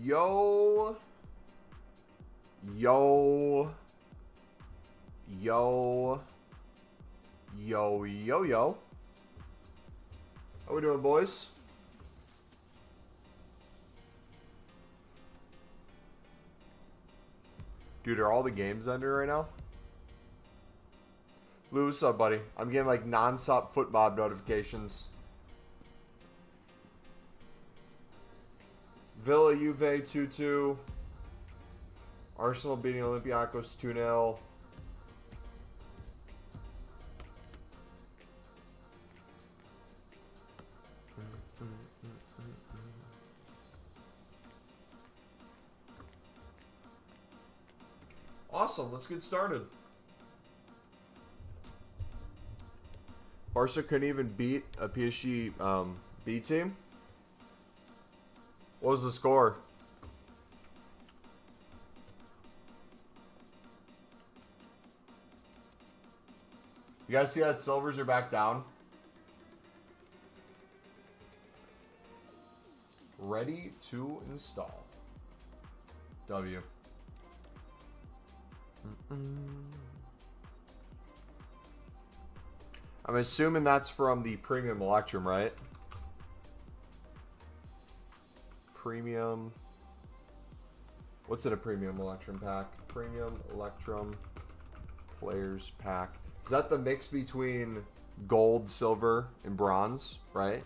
Yo. Yo. Yo. Yo, yo, yo. How we doing, boys? Dude, are all the games under right now? Lou, what's up, buddy? I'm getting like non-stop football notifications. Villa, Juve 2-2. Arsenal beating Olympiacos 2-0. Awesome, let's get started. Barca couldn't even beat a PSG B team. What was the score? You guys see that silvers are back down? Ready to install. W. I'm assuming that's from the Premium Electrum, right? Premium. What's in a Premium Electrum pack? Premium Electrum Players Pack. Is that the mix between gold, silver, and bronze, right?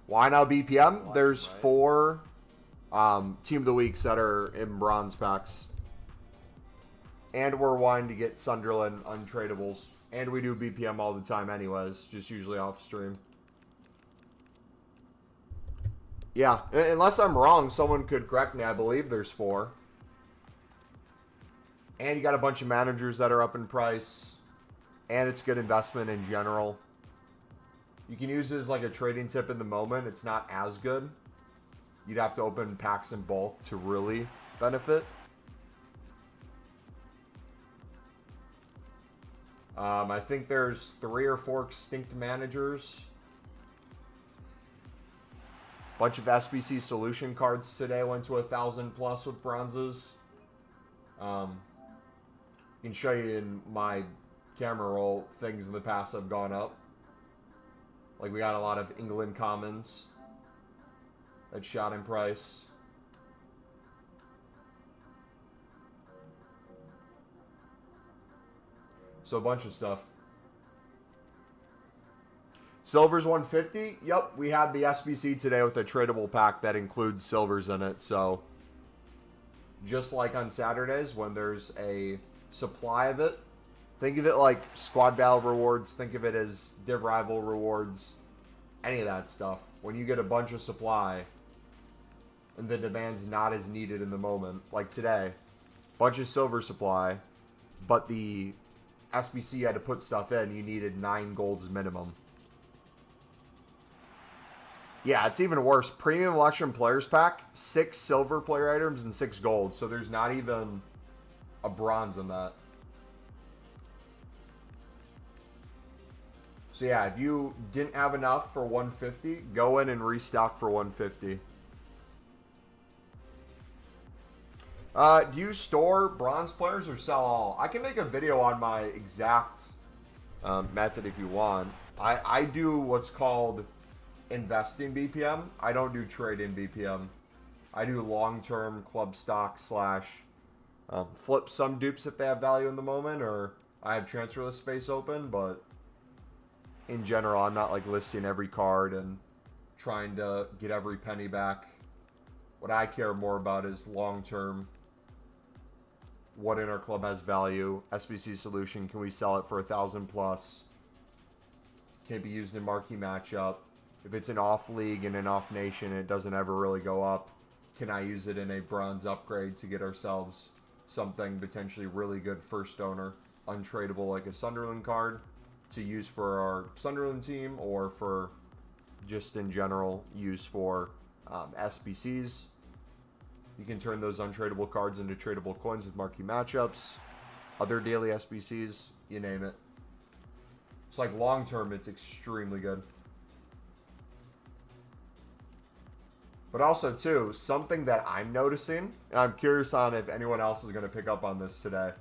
Why now BPM? There's 4 Team of the Weeks that are in bronze packs. And we're wanting to get Sunderland untradables. And we do BPM all the time anyways, just usually off stream. Yeah, unless I'm wrong, someone could correct me. I believe there's 4. And you got a bunch of managers that are up in price. And it's good investment in general. You can use it as like a trading tip in the moment. It's not as good. You'd have to open packs in bulk to really benefit. I think there's 3 or 4 extinct managers. Bunch of SBC solution cards today went to 1,000 plus with bronzes. I can show you in my camera roll things in the past have gone up. Like we got a lot of England commons that shot in price. So a bunch of stuff. Silver's 150. Yep, we had the SBC today with a tradable pack that includes silvers in it. So just like on Saturdays when there's a supply of it, think of it like squad battle rewards. Think of it as div rival rewards. Any of that stuff. When you get a bunch of supply and the demand's not as needed in the moment, like today, bunch of silver supply, but the SBC had to put stuff in, you needed 9 golds minimum. Yeah, it's even worse. Premium Electrum Players Pack, 6 silver player items and 6 gold, so there's not even a bronze in that. So yeah, if you didn't have enough for 150, go in and restock for 150. Do you store bronze players or sell all? I can make a video on my exact method if you want. I do what's called investing BPM. I don't do trade-in BPM. I do long-term club stock slash flip some dupes if they have value in the moment, or I have transfer list space open, but in general, I'm not like listing every card and trying to get every penny back. What I care more about is long-term. What in our club has value? SBC solution, can we sell it for 1,000 plus? Can it be used in marquee matchup? If it's an off league and an off nation and it doesn't ever really go up, can I use it in a bronze upgrade to get ourselves something potentially really good first owner, untradeable like a Sunderland card to use for our Sunderland team, or for just in general use for SBCs. You can turn those untradeable cards into tradable coins with marquee matchups, other daily SBCs, you name it. So like long term, it's extremely good. But also too, something that I'm noticing, and I'm curious on if anyone else is going to pick up on this today.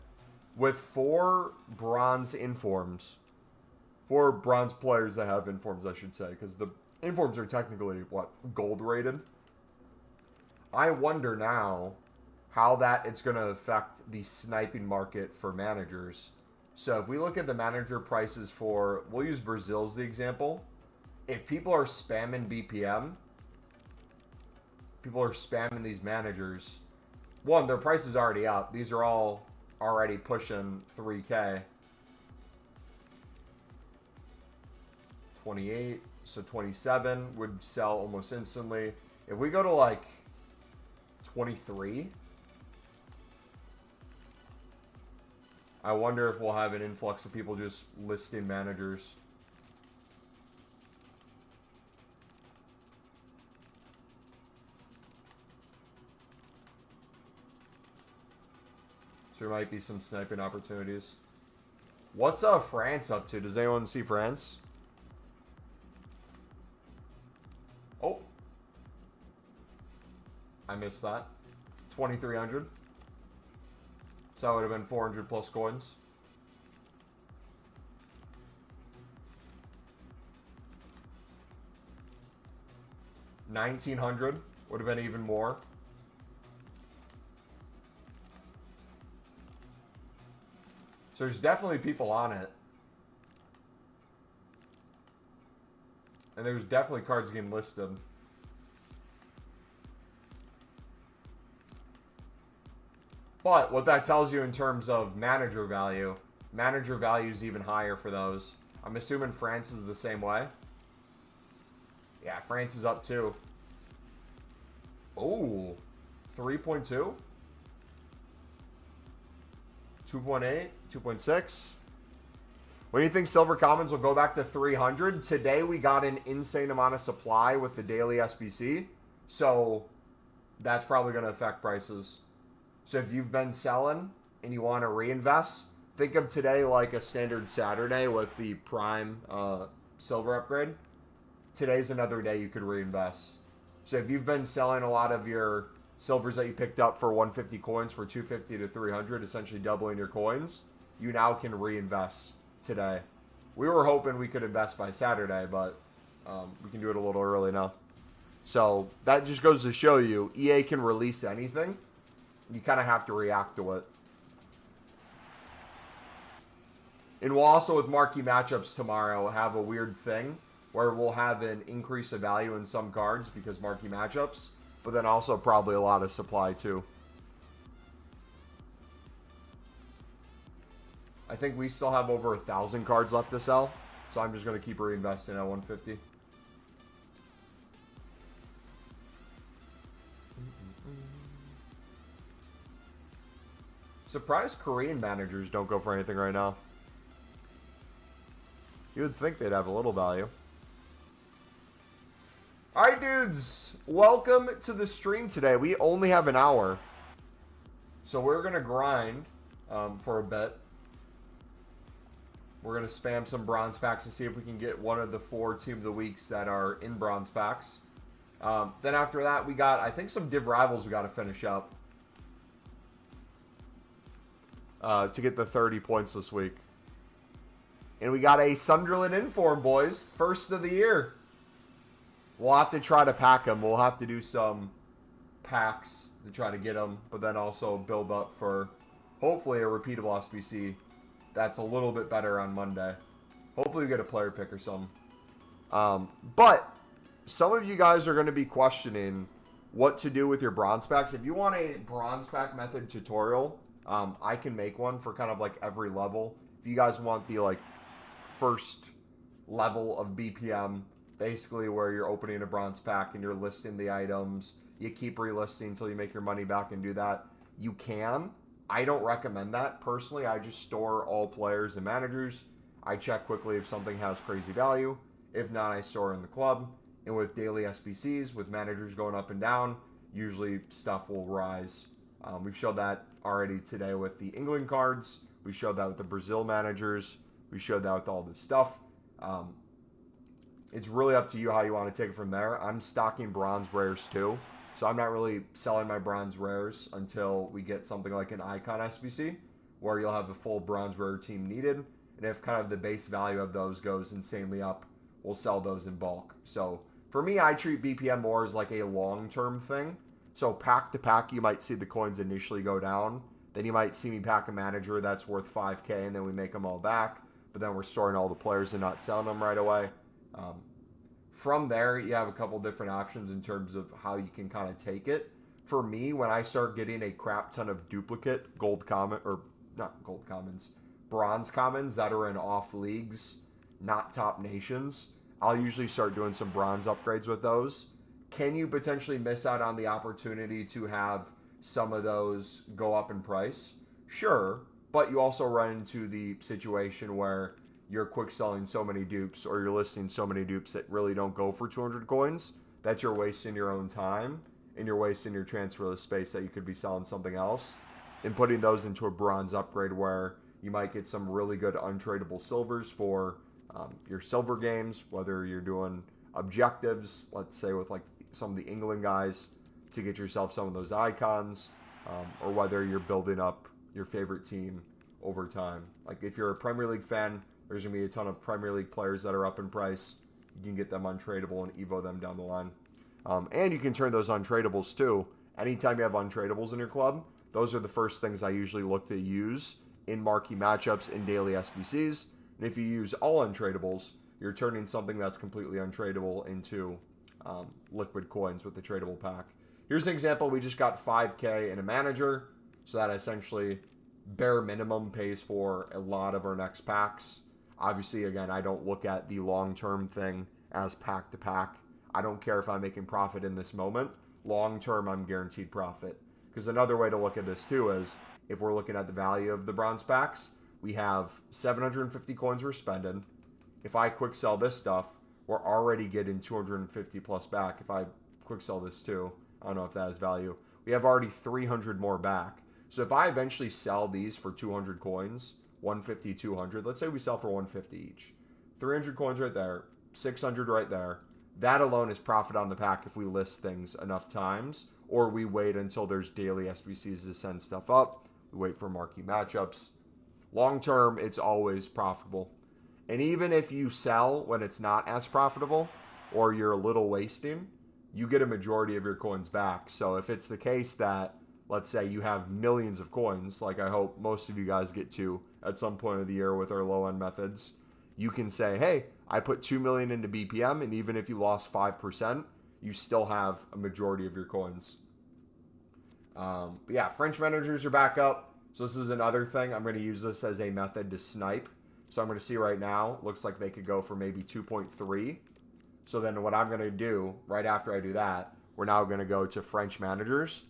With 4 bronze informs, 4 bronze players that have informs, I should say, because the informs are technically, what, gold rated? I wonder now how that it's going to affect the sniping market for managers. So if we look at the manager prices for, we'll use Brazil as the example. If people are spamming BPM, people are spamming these managers. One, their price is already up. These are all already pushing 3K. 28, so 27 would sell almost instantly. If we go to like 23, I wonder if we'll have an influx of people just listing managers. So there might be some sniping opportunities. What's France up to? Does anyone see France? Oh. I missed that. 2,300. So that would have been 400 plus coins. $1,900 would have been even more. So there's definitely people on it. And there's definitely cards getting listed. But what that tells you in terms of manager value is even higher for those. I'm assuming France is the same way. Yeah, France is up too. Oh, 3.2? 2.8, 2.6. When do you think silver commons will go back to 300? Today we got an insane amount of supply with the daily SBC. So that's probably going to affect prices. So if you've been selling and you want to reinvest, think of today like a standard Saturday with the prime silver upgrade. Today's another day you could reinvest. So if you've been selling a lot of your silvers that you picked up for 150 coins for 250 to 300, essentially doubling your coins, you now can reinvest today. We were hoping we could invest by Saturday, but we can do it a little early now. So that just goes to show you, EA can release anything. You kind of have to react to it. And we'll also, with marquee matchups tomorrow, have a weird thing where we'll have an increase of value in some cards because marquee matchups, but then also probably a lot of supply too. I think we still have over 1,000 cards left to sell, so I'm just going to keep reinvesting at 150. Surprised Korean managers don't go for anything right now. You would think they'd have a little value. Alright, dudes. Welcome to the stream today. We only have an hour. So we're going to grind for a bit. We're going to spam some bronze packs to see if we can get one of the 4 Team of the Weeks that are in bronze packs. Then after that, we got, I think, some div rivals we got to finish up. To get the 30 points this week. And we got a Sunderland inform, boys. First of the year. We'll have to try to pack them. We'll have to do some packs to try to get them. But then also build up for, hopefully, a repeatable SBC. That's a little bit better on Monday. Hopefully we get a player pick or something. But some of you guys are going to be questioning what to do with your bronze packs. If you want a bronze pack method tutorial, I can make one for kind of like every level. If you guys want the like first level of BPM, basically where you're opening a bronze pack and you're listing the items, you keep relisting until you make your money back and do that, you can. I don't recommend that. Personally, I just store all players and managers. I check quickly if something has crazy value. If not, I store in the club. And with daily SBCs, with managers going up and down, usually stuff will rise. We've showed that already today with the England cards. We showed that with the Brazil managers. We showed that with all this stuff. It's really up to you how you want to take it from there. I'm stocking bronze rares too, so I'm not really selling my bronze rares until we get something like an icon SBC, where you'll have the full bronze rare team needed. And if kind of the base value of those goes insanely up, we'll sell those in bulk. So for me, I treat BPM more as like a long-term thing. So pack to pack, you might see the coins initially go down. Then you might see me pack a manager that's worth 5K, and then we make them all back. But then we're storing all the players and not selling them right away. From there, you have a couple different options in terms of how you can kind of take it. For me, when I start getting a crap ton of duplicate gold common, or not gold commons, bronze commons that are in off leagues, not top nations, I'll usually start doing some bronze upgrades with those. Can you potentially miss out on the opportunity to have some of those go up in price? Sure, but you also run into the situation where you're quick selling so many dupes, or you're listing so many dupes that really don't go for 200 coins, that you're wasting your own time and you're wasting your transfer list space that you could be selling something else, and putting those into a bronze upgrade where you might get some really good untradeable silvers for your silver games, whether you're doing objectives, let's say with like some of the England guys, to get yourself some of those icons, or whether you're building up your favorite team over time. Like if you're a Premier League fan, there's going to be a ton of Premier League players that are up in price. You can get them untradeable and evo them down the line. And you can turn those untradables too. Anytime you have untradables in your club, those are the first things I usually look to use in marquee matchups in daily SBCs. And if you use all untradables, you're turning something that's completely untradeable into liquid coins with the tradable pack. Here's an example. We just got 5K in a manager. So that essentially bare minimum pays for a lot of our next packs. Obviously, again, I don't look at the long-term thing as pack to pack. I don't care if I'm making profit in this moment. Long-term, I'm guaranteed profit. Because another way to look at this too is, if we're looking at the value of the bronze packs, we have 750 coins we're spending. If I quick sell this stuff, we're already getting 250 plus back. If I quick sell this too, I don't know if that has value. We have already 300 more back. So if I eventually sell these for 200 coins, 150, 200, let's say we sell for 150 each. 300 coins right there, 600 right there. That alone is profit on the pack if we list things enough times, or we wait until there's daily SBCs to send stuff up. We wait for marquee matchups. Long term, it's always profitable. And even if you sell when it's not as profitable, or you're a little wasting, you get a majority of your coins back. So if it's the case that, let's say you have millions of coins, like I hope most of you guys get to at some point of the year with our low-end methods, you can say, hey, I put 2 million into BPM, and even if you lost 5%, you still have a majority of your coins. But yeah, French managers are back up. So this is another thing. I'm going to use this as a method to snipe. So I'm going to see right now, looks like they could go for maybe 2.3. So then what I'm going to do, right after I do that, we're now going to go to French managers.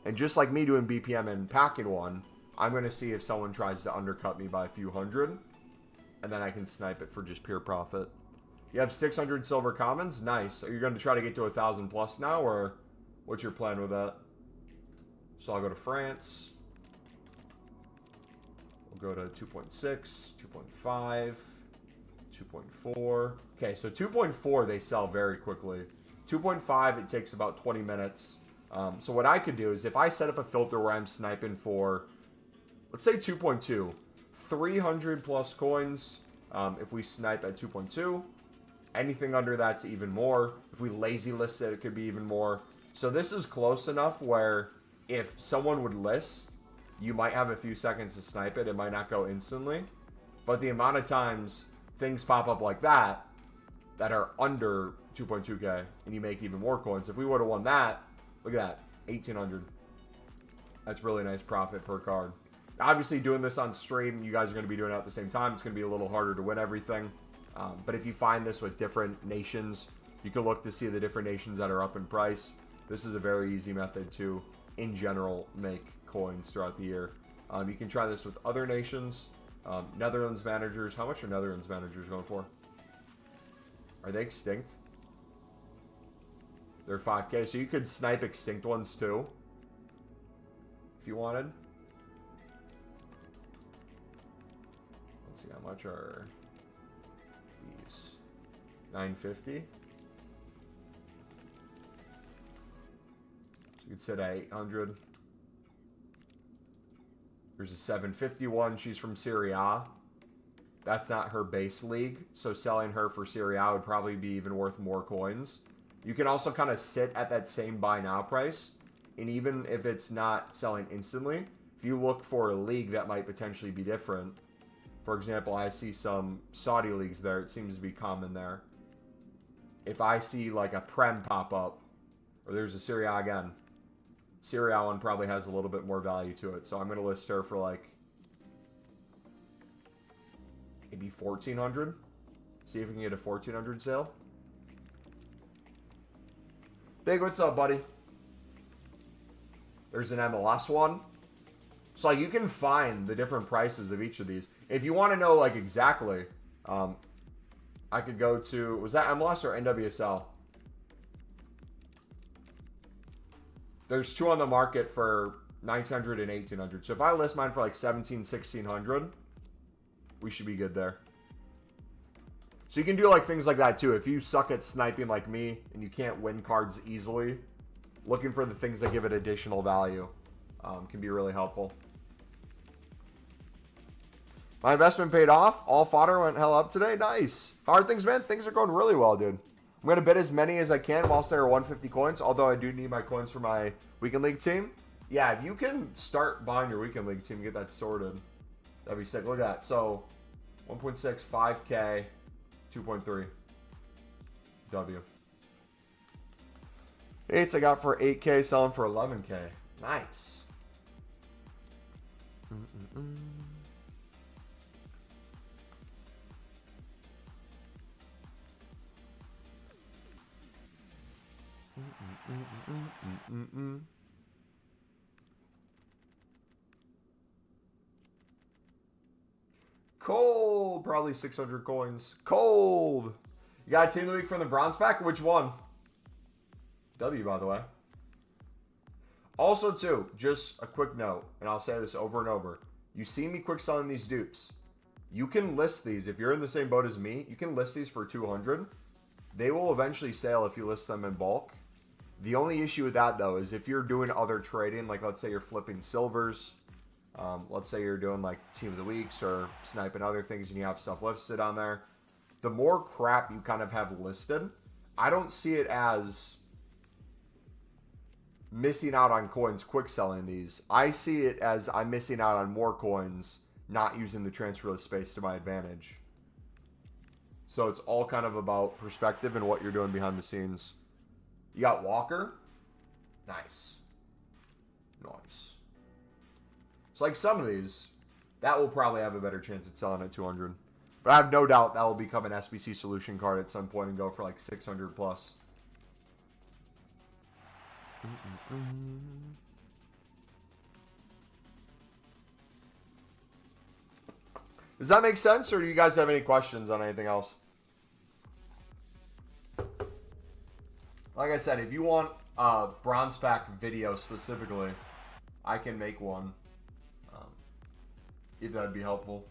And just like me doing BPM and packing one, I'm going to see if someone tries to undercut me by a few hundred. And then I can snipe it for just pure profit. You have 600 silver commons? Nice. Are you going to try to get to 1,000 plus now? Or what's your plan with that? So I'll go to France. We'll go to 2.6, 2.5, 2.4. Okay, so 2.4 they sell very quickly. 2.5, it takes about 20 minutes. So what I could do is if I set up a filter where I'm sniping for, let's say 2.2, 300 plus coins. If we snipe at 2.2, anything under that's even more. If we lazy list it, it could be even more. So this is close enough where if someone would list, you might have a few seconds to snipe it. It might not go instantly. But the amount of times things pop up like that are under 2.2K and you make even more coins. If we would have won that, look at that, 1,800. That's really nice profit per card. Obviously, doing this on stream, you guys are going to be doing it at the same time. It's going to be a little harder to win everything. But if you find this with different nations, you can look to see the different nations that are up in price. This is a very easy method to, in general, make coins throughout the year. You can try this with other nations. Netherlands managers. How much are Netherlands managers going for? Are they extinct? They're 5K. So you could snipe extinct ones too, if you wanted. Let's see, how much are these? 950. So you could sit at 800. There's a 751. She's from Serie A. That's not her base league, so selling her for Serie A would probably be even worth more coins. You can also kind of sit at that same buy now price, and even if it's not selling instantly, if you look for a league that might potentially be different, for example, I see some Saudi leagues there. It seems to be common there. If I see like a Prem pop up, or there's a Serie A again, Serie A one probably has a little bit more value to it, so I'm going to list her for like maybe 1,400. See if we can get a 1,400 sale. Big, what's up, buddy? There's an MLS one. So like, you can find the different prices of each of these. If you want to know like exactly, I could go to, was that MLS or NWSL? There's two on the market for 1,900 and 1,800. So if I list mine for like 1,700, 1,600, we should be good there. So you can do like things like that too. If you suck at sniping like me and you can't win cards easily, looking for the things that give it additional value can be really helpful. My investment paid off. All fodder went hell up today. Nice. How are things, man? Things are going really well, dude. I'm going to bid as many as I can whilst there are 150 coins, although I do need my coins for my weekend league team. Yeah, if you can start buying your weekend league team and get that sorted, that'd be sick. Look at that. So 1.6, 5K, 2.3 W. 8s I got for 8K, selling for 11K. Nice. Cold, probably 600 coins. Cold. You got a team of the week from the bronze pack? Which one? W, by the way. Also, too, just a quick note, and I'll say this over and over. You see me quick selling these dupes. You can list these. If you're in the same boat as me, you can list these for 200. They will eventually sell if you list them in bulk. The only issue with that, though, is if you're doing other trading, like let's say you're flipping silvers, let's say you're doing like team of the weeks or sniping other things and you have stuff listed on there, the more crap you kind of have listed, I don't see it as missing out on coins quick selling these. I see it as I'm missing out on more coins not using the transfer list space to my advantage. So it's all kind of about perspective and what you're doing behind the scenes. You got Walker. Nice. Nice. It's like some of these, that will probably have a better chance at selling at 200. But I have no doubt that will become an SBC solution card at some point and go for like 600 plus. Does that make sense, or do you guys have any questions on anything else? Like I said, if you want a bronze pack video specifically, I can make one, if that would be helpful.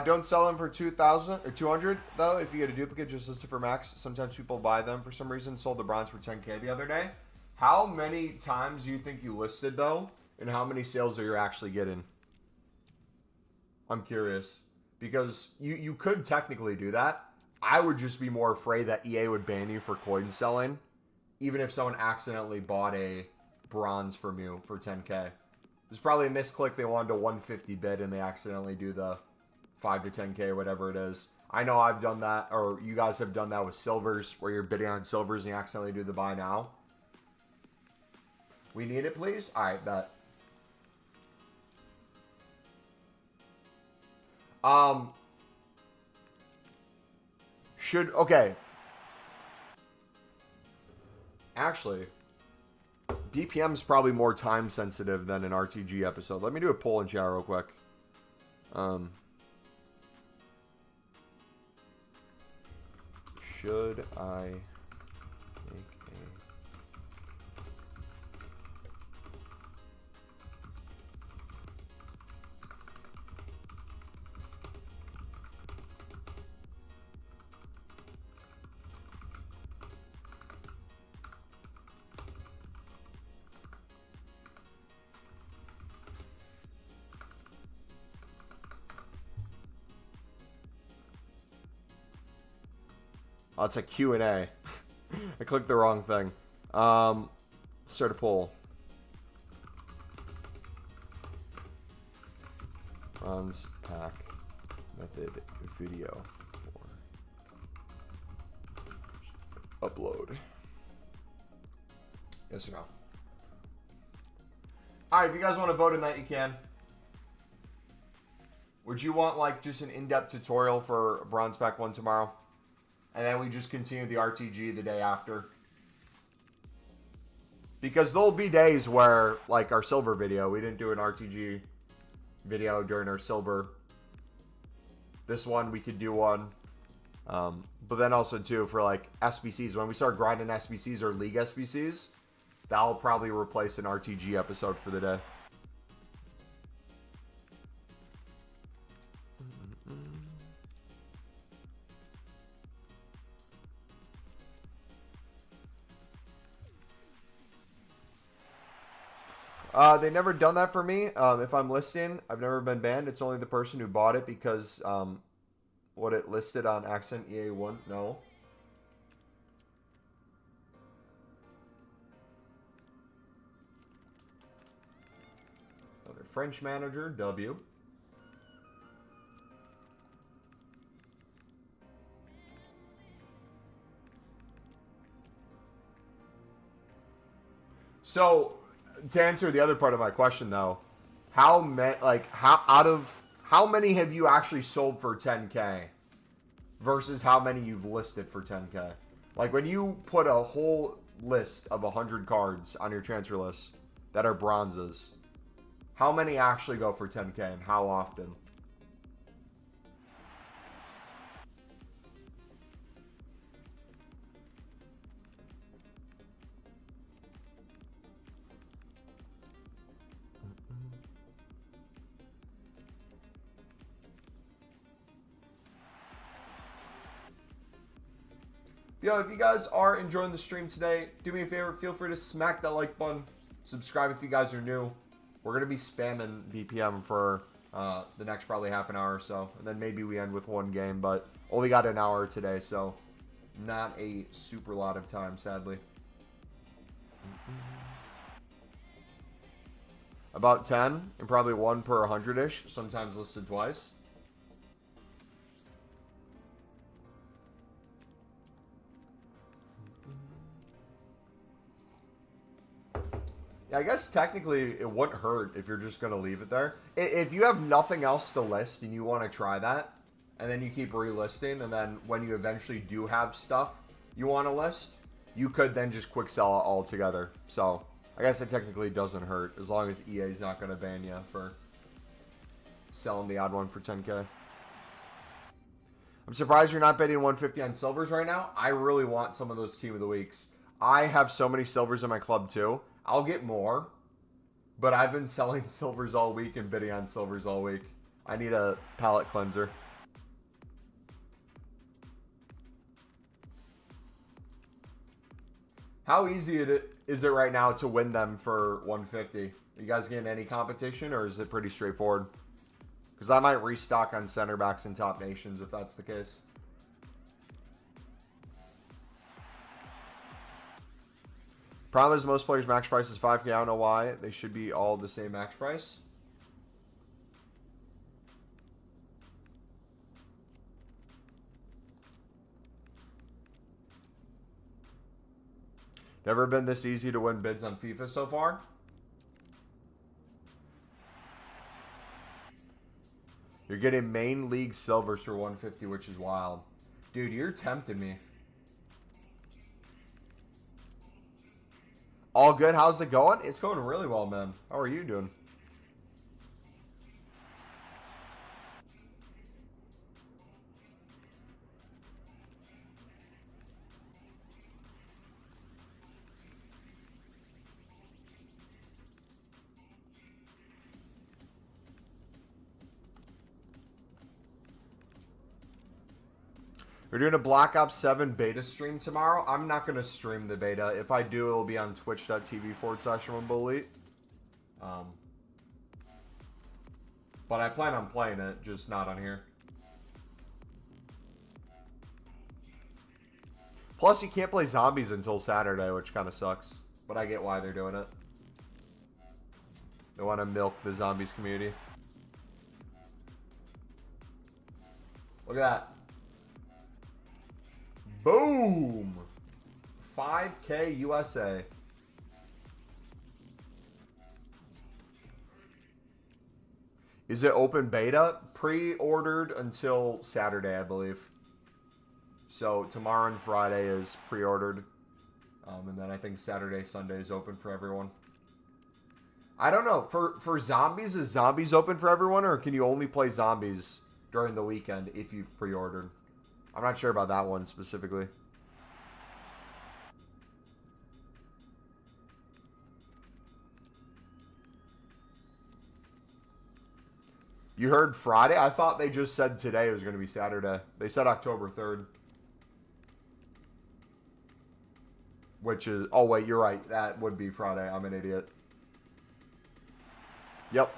Don't sell them for 2,000 or 200 though. If you get a duplicate, just list it for max. Sometimes people buy them for some reason. Sold the bronze for 10K the other day. How many times do you think you listed though, and how many sales are you actually getting? I'm curious because you could technically do that. I would just be more afraid that EA would ban you for coin selling, even if someone accidentally bought a bronze from you for 10K. There's probably a misclick. They wanted to 150 bid and they accidentally do the 5 to 10K, whatever it is. I know I've done that, or you guys have done that with silvers, where you're bidding on silvers and you accidentally do the buy now. We need it, please? All right, bet. Okay. Actually, BPM is probably more time sensitive than an RTG episode. Let me do a poll in chat real quick. Should I make Oh, it's a Q&A. I clicked the wrong thing. Start a poll. Bronze pack method video for upload. Yes or no? Alright, if you guys want to vote tonight, you can. Would you want like just an in-depth tutorial for Bronze Pack 1 tomorrow? And then we just continue the RTG the day after. Because there'll be days where, like our silver video, we didn't do an RTG video during our silver. This one, we could do one. But then also, too, for like SBCs, when we start grinding SBCs or League SBCs, that'll probably replace an RTG episode for the day. They never done that for me. If I'm listing, I've never been banned. It's only the person who bought it because what it listed on Accent EA1. No. Another French manager, W. So, to answer the other part of my question, though, how many have you actually sold for 10K versus how many you've listed for 10K? Like when you put a whole list of 100 cards on your transfer list that are bronzes, how many actually go for 10K and how often? Yo, if you guys are enjoying the stream today, do me a favor, feel free to smack that like button. Subscribe if you guys are new. We're going to be spamming BPM for the next probably half an hour or so. And then maybe we end with one game, but only got an hour today, so not a super lot of time, sadly. About 10, and probably one per 100-ish, sometimes listed twice. I guess technically it wouldn't hurt if you're just going to leave it there. If you have nothing else to list and you want to try that, and then you keep relisting, and then when you eventually do have stuff you want to list, you could then just quick sell it all together. So I guess it technically doesn't hurt as long as EA is not going to ban you for selling the odd one for 10K. I'm surprised you're not betting 150 on silvers right now. I really want some of those Team of the Weeks. I have so many silvers in my club too. I'll get more, but I've been selling silvers all week and bidding on silvers all week. I need a palate cleanser. How easy is it right now to win them for 150? Are you guys getting any competition, or is it pretty straightforward? Because I might restock on center backs and top nations if that's the case. Problem is most players' max price is 5K. I don't know why. They should be all the same max price. Never been this easy to win bids on FIFA so far. You're getting main league silvers for 150, which is wild. Dude, you're tempting me. All good. How's it going? It's going really well, man. How are you doing? We're doing a Black Ops 7 beta stream tomorrow. I'm not going to stream the beta. If I do, it'll be on twitch.tv/MumboElite. But I plan on playing it, just not on here. Plus, you can't play zombies until Saturday, which kind of sucks. But I get why they're doing it. They want to milk the zombies community. Look at that. Boom! 5K USA. Is it open beta? Pre-ordered until Saturday, I believe. So tomorrow and Friday is pre-ordered. And then I think Saturday, Sunday is open for everyone. I don't know. For zombies, is zombies open for everyone? Or can you only play zombies during the weekend if you've pre-ordered? I'm not sure about that one specifically. You heard Friday? I thought they just said today it was going to be Saturday. They said October 3rd. Which is... Oh, wait, you're right. That would be Friday. I'm an idiot. Yep.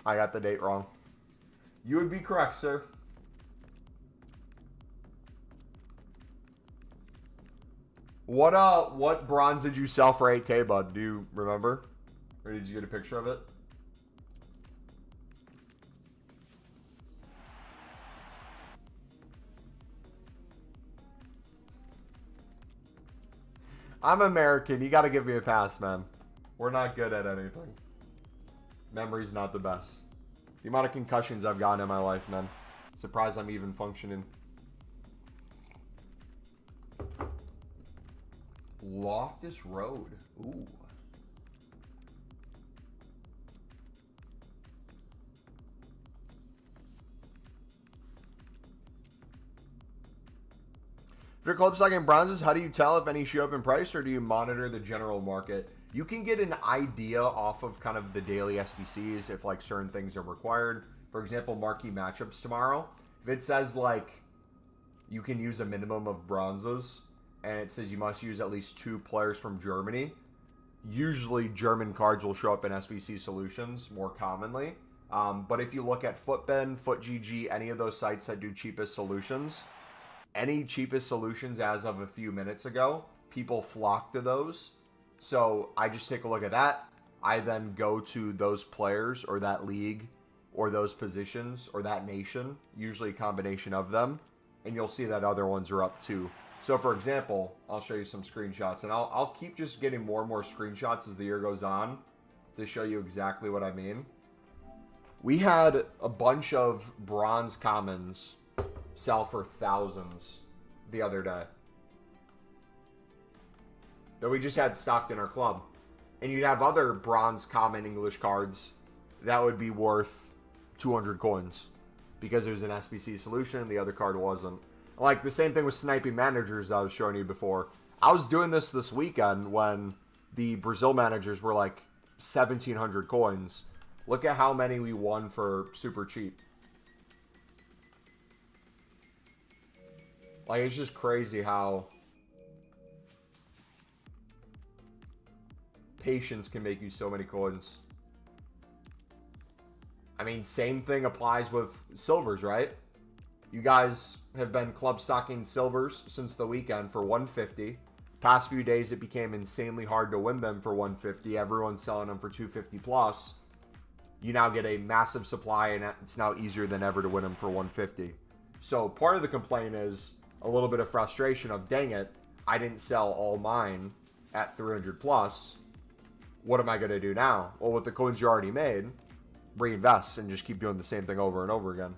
I got the date wrong. You would be correct, sir. What bronze did you sell for 8K, bud? Do you remember? Or did you get a picture of it? I'm American. You got to give me a pass, man. We're not good at anything. Memory's not the best. The amount of concussions I've gotten in my life, man. Surprised I'm even functioning. Loftus Road. Ooh. If your club's stocking bronzes, how do you tell if any show up in price, or do you monitor the general market? You can get an idea off of kind of the daily SBCs if like certain things are required. For example, marquee matchups tomorrow. If it says like you can use a minimum of bronzes, and it says you must use at least 2 players from Germany, usually German cards will show up in SBC Solutions more commonly. But if you look at FootBin, FootGG, any of those sites that do cheapest solutions, any cheapest solutions as of a few minutes ago, people flock to those. So I just take a look at that. I then go to those players or that league or those positions or that nation, usually a combination of them, and you'll see that other ones are up too. So for example, I'll show you some screenshots, and I'll keep just getting more and more screenshots as the year goes on to show you exactly what I mean. We had a bunch of bronze commons sell for thousands the other day that we just had stocked in our club. And you'd have other bronze common English cards that would be worth 200 coins because it was an SBC solution, the other card wasn't. Like the same thing with sniping managers I was showing you before. I was doing this weekend when the Brazil managers were like 1,700 coins. Look at how many we won for super cheap. Like, it's just crazy how patience can make you so many coins. I mean, same thing applies with silvers, right? You guys have been club stocking silvers since the weekend for 150. Past few days, it became insanely hard to win them for 150. Everyone's selling them for 250 plus. You now get a massive supply, and it's now easier than ever to win them for 150. So part of the complaint is a little bit of frustration of, dang it, I didn't sell all mine at 300 plus. What am I going to do now? Well, with the coins you already made, reinvest and just keep doing the same thing over and over again.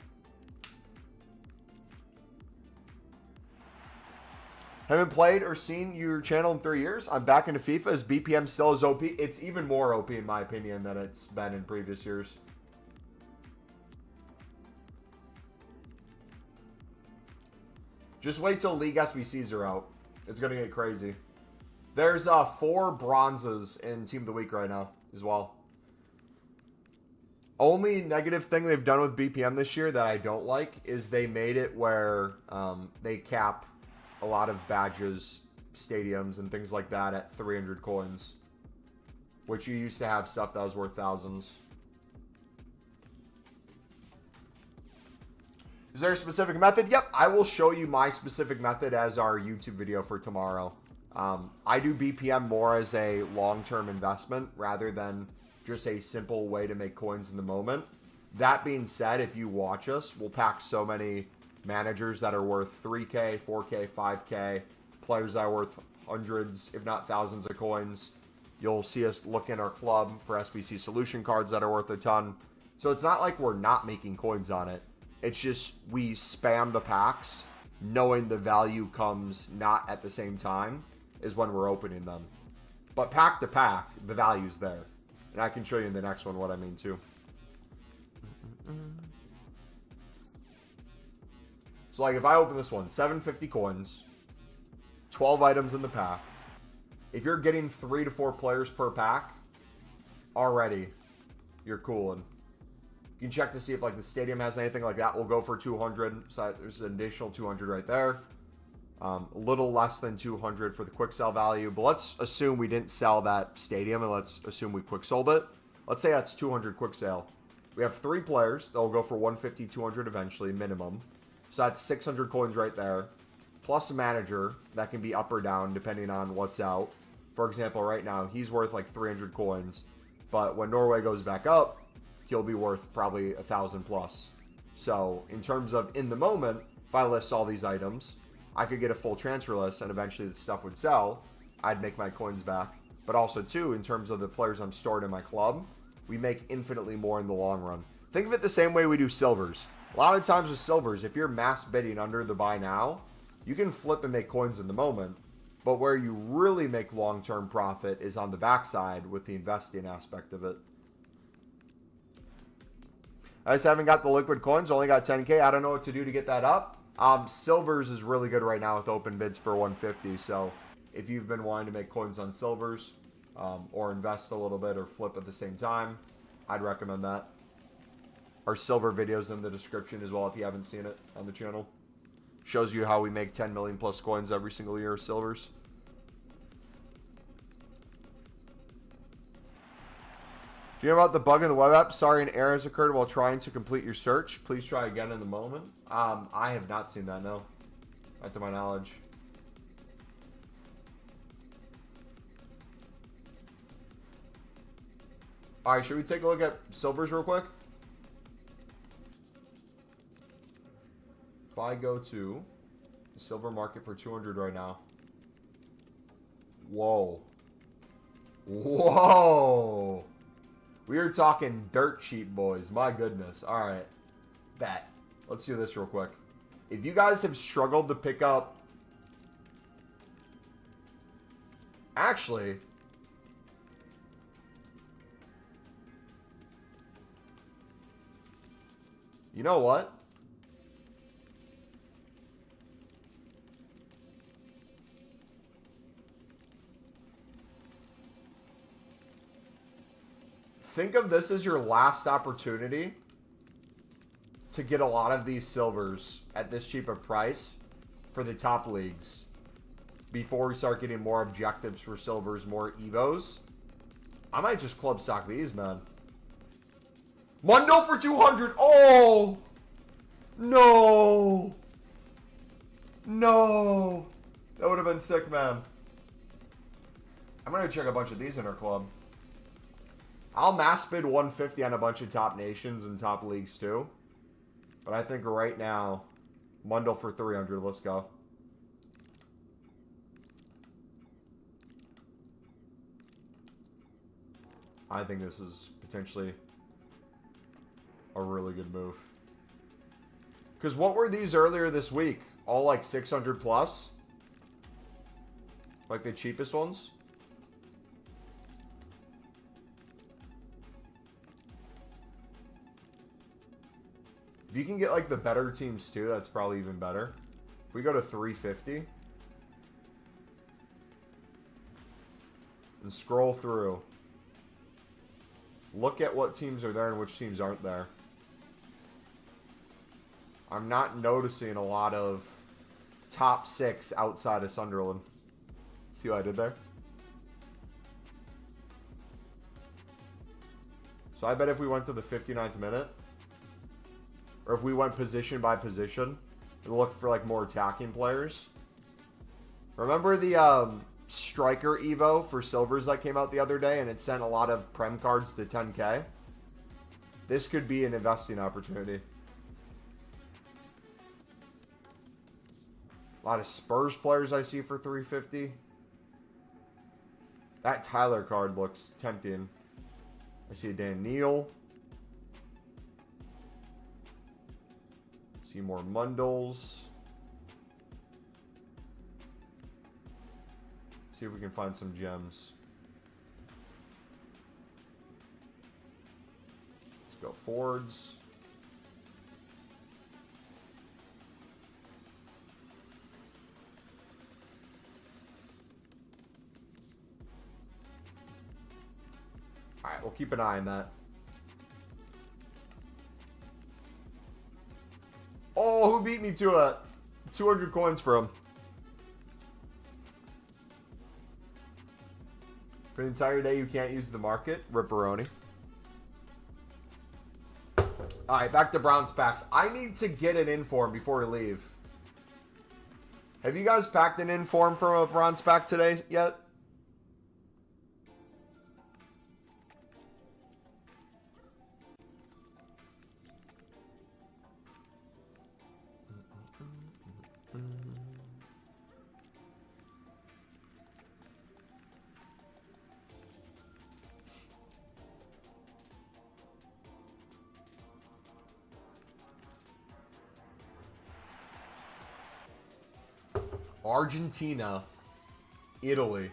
Haven't played or seen your channel in 3 years. I'm back into FIFA. Is BPM still as OP? It's even more OP in my opinion than it's been in previous years. Just wait till League SBCs are out. It's going to get crazy. There's 4 bronzes in Team of the Week right now as well. Only negative thing they've done with BPM this year that I don't like is they made it where they cap a lot of badges, stadiums, and things like that at 300 coins. Which you used to have stuff that was worth thousands. Is there a specific method? Yep, I will show you my specific method as our YouTube video for tomorrow. I do BPM more as a long-term investment rather than just a simple way to make coins in the moment. That being said, if you watch us, we'll pack so many managers that are worth 3K, 4K, 5K, players that are worth hundreds, if not thousands of coins. You'll see us look in our club for SBC solution cards that are worth a ton. So it's not like we're not making coins on it. It's just we spam the packs knowing the value comes not at the same time as when we're opening them. But pack to pack, the value's there. And I can show you in the next one what I mean too. So like if I open this one, 750 coins, 12 items in the pack. If you're getting 3 to 4 players per pack, already you're cooling. You can check to see if like the stadium has anything like that. We'll go for 200. So there's an additional 200 right there. A little less than 200 for the quick sell value. But let's assume we didn't sell that stadium and let's assume we quick sold it. Let's say that's 200 quick sale. We have 3 players that will go for 150, 200 eventually, minimum. So that's 600 coins right there. Plus a manager that can be up or down depending on what's out. For example, right now, he's worth like 300 coins. But when Norway goes back up, he'll be worth probably 1,000 plus. So in terms of in the moment, if I list all these items, I could get a full transfer list and eventually the stuff would sell. I'd make my coins back. But also too, in terms of the players I'm stored in my club, we make infinitely more in the long run. Think of it the same way we do silvers. A lot of times with silvers, if you're mass bidding under the buy now, you can flip and make coins in the moment. But where you really make long-term profit is on the backside with the investing aspect of it. I just haven't got the liquid coins. Only got 10K. I don't know what to do to get that up. Silvers is really good right now with open bids for 150. So if you've been wanting to make coins on silvers or invest a little bit or flip at the same time, I'd recommend that. Our silver videos in the description as well if you haven't seen it on the channel. Shows you how we make 10 million plus coins every single year of silvers. Do you know about the bug in the web app? Sorry, an error has occurred while trying to complete your search. Please try again in the moment. I have not seen that, no. Not to my knowledge. Alright, should we take a look at silvers real quick? If I go to the silver market for 200 right now. Whoa. Whoa. We are talking dirt cheap, boys. My goodness. All right. Bet. Let's do this real quick. If you guys have struggled to pick up... Actually... You know what? Think of this as your last opportunity to get a lot of these silvers at this cheap a price for the top leagues before we start getting more objectives for silvers, more evos. I might just club stock these, man. Mundo for 200. Oh! No! No! That would have been sick, man. I'm going to check a bunch of these in our club. I'll mass bid 150 on a bunch of top nations and top leagues too. But I think right now, Mundo for 300. Let's go. I think this is potentially a really good move. Because what were these earlier this week? All like 600 plus? Like the cheapest ones? If you can get like the better teams too, that's probably even better. If we go to 350 and scroll through, look at what teams are there and which teams aren't there. I'm not noticing a lot of top 6 outside of Sunderland. See what I did there? So I bet if we went to the 59th minute, or if we went position by position and looked for like more attacking players. Remember the striker Evo for silvers that came out the other day and it sent a lot of Prem cards to 10K? This could be an investing opportunity. A lot of Spurs players I see for 350. That Tyler card looks tempting. I see a Dan Neal. See more Mundles. See if we can find some gems. Let's go Fords. Alright, we'll keep an eye on that. Oh, who beat me to a 200 coins for him? For the entire day, you can't use the market. Ripperoni. Alright, back to Browns packs. I need to get an inform before we leave. Have you guys packed an inform from a Browns pack today yet? Argentina, Italy.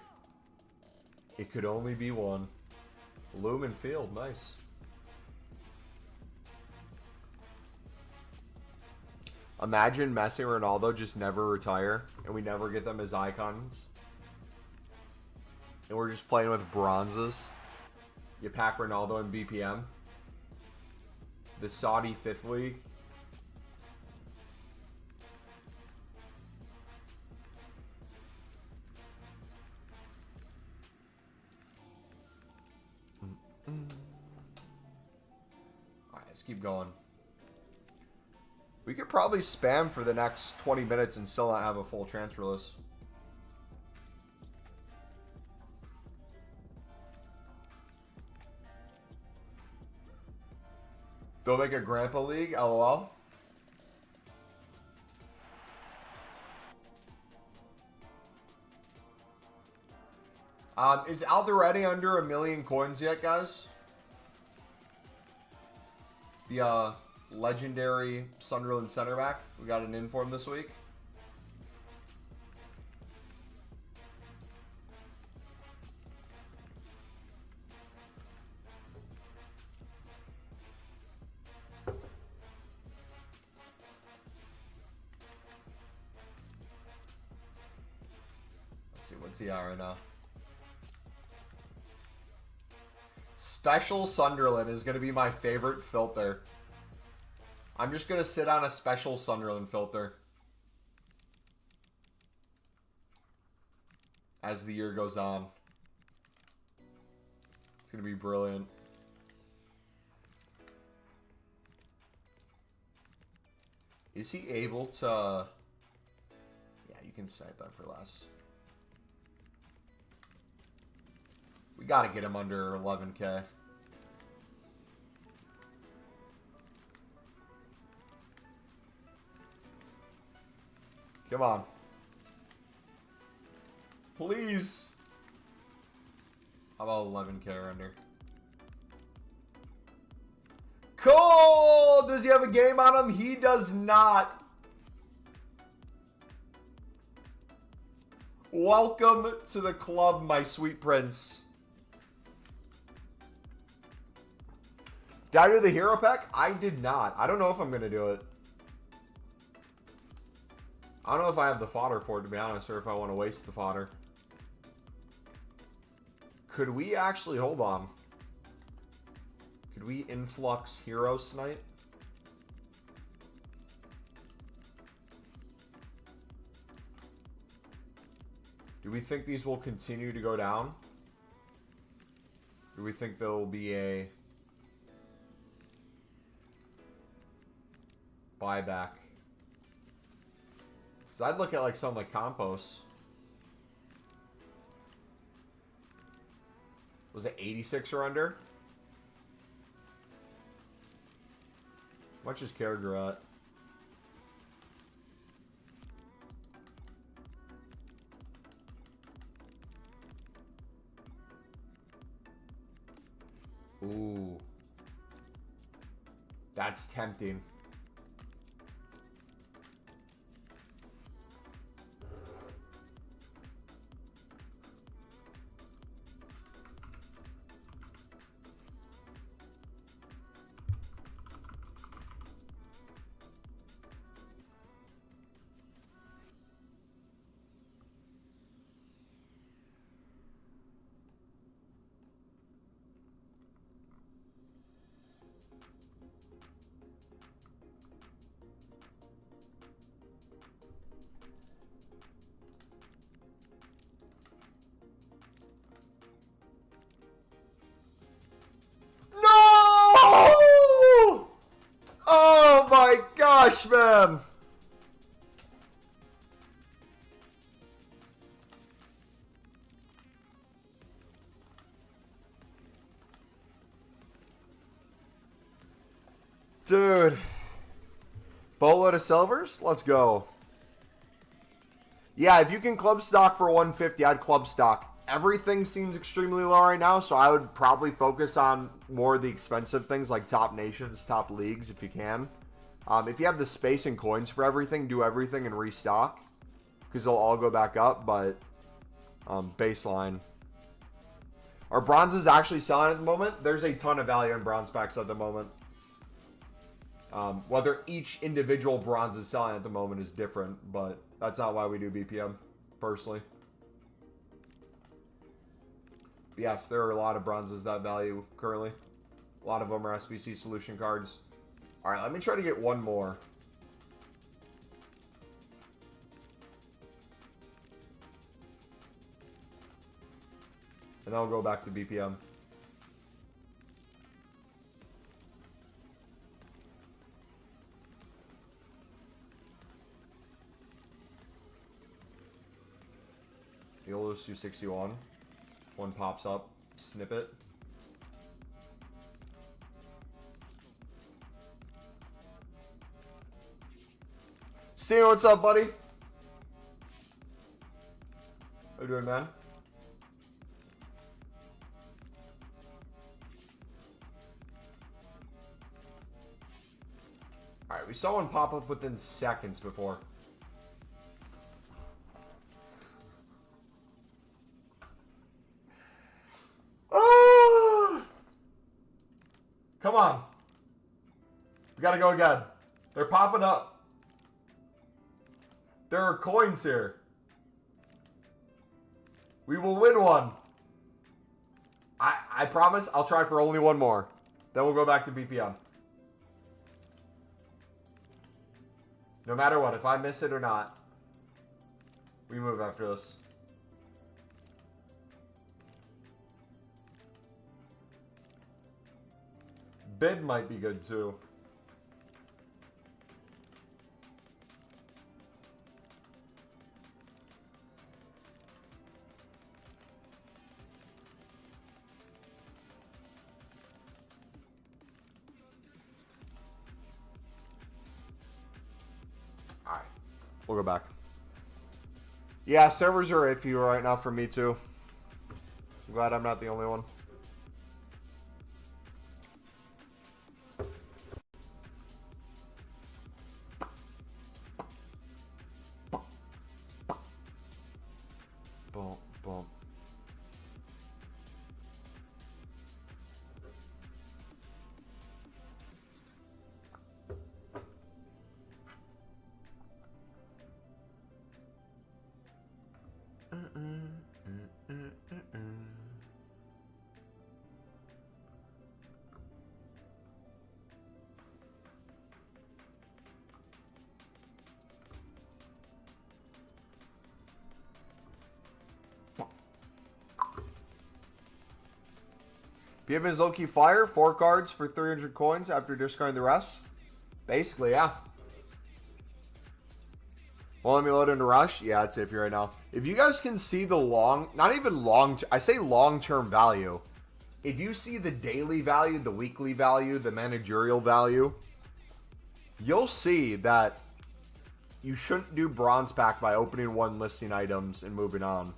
It could only be one. Lumen Field, nice. Imagine Messi and Ronaldo just never retire, and we never get them as icons. And we're just playing with bronzes. You pack Ronaldo in BPM. The Saudi 5th League. Alright, let's keep going. We could probably spam for the next 20 minutes and still not have a full transfer list. They'll make a Grandpa League, LOL. Is Alderete under 1 million coins yet, guys? The legendary Sunderland center back. We got an inform this week. Let's see, what's he at right now? Special Sunderland is going to be my favorite filter. I'm just going to sit on a special Sunderland filter as the year goes on. It's going to be brilliant. Is he able to... Yeah, you can snipe that for less. We got to get him under 11K. Come on. Please. How about 11K or under? Cool! Does he have a game on him? He does not. Welcome to the club, my sweet prince. Did I do the hero pack? I did not. I don't know if I'm going to do it. I don't know if I have the fodder for it, to be honest, or if I want to waste the fodder. Could we actually... Hold on. Could we influx hero snipe? Do we think these will continue to go down? Do we think there will be a buyback? Because I'd look at like something like compost. Was it 86 or under? How much is character at? Ooh. That's tempting. Oh my gosh, man. Dude. Boatload of silvers? Let's go. Yeah, if you can club stock for 150, I'd club stock. Everything seems extremely low right now, so I would probably focus on more of the expensive things like top nations, top leagues, if you can. If you have the space and coins for everything, do everything and restock, because they'll all go back up, but baseline. Are bronzes actually selling at the moment? There's a ton of value in bronze packs at the moment. Whether each individual bronze is selling at the moment is different, but that's not why we do BPM, personally. But yes, there are a lot of bronzes that value currently. A lot of them are SBC solution cards. Alright, let me try to get one more. And then I'll go back to BPM. Yolo's 261. One pops up. Snip it. See you, what's up, buddy? How you doing, man? Alright, we saw one pop up within seconds before. Come on. We gotta go again. They're popping up. There are coins here. We will win one. I promise I'll try for only one more. Then we'll go back to BPM. No matter what, if I miss it or not, we move after this. Bid might be good too. Alright. We'll go back. Yeah, servers are iffy right now for me too. I'm glad I'm not the only one. BPM is low-key fire. 4 cards for 300 coins after discarding the rest. Basically, yeah. Well, let me load into Rush. Yeah, it's iffy right now. If you guys can see the not even long, I say long-term value. If you see the daily value, the weekly value, the managerial value, you'll see that you shouldn't do bronze pack by opening 1 listing items and moving on.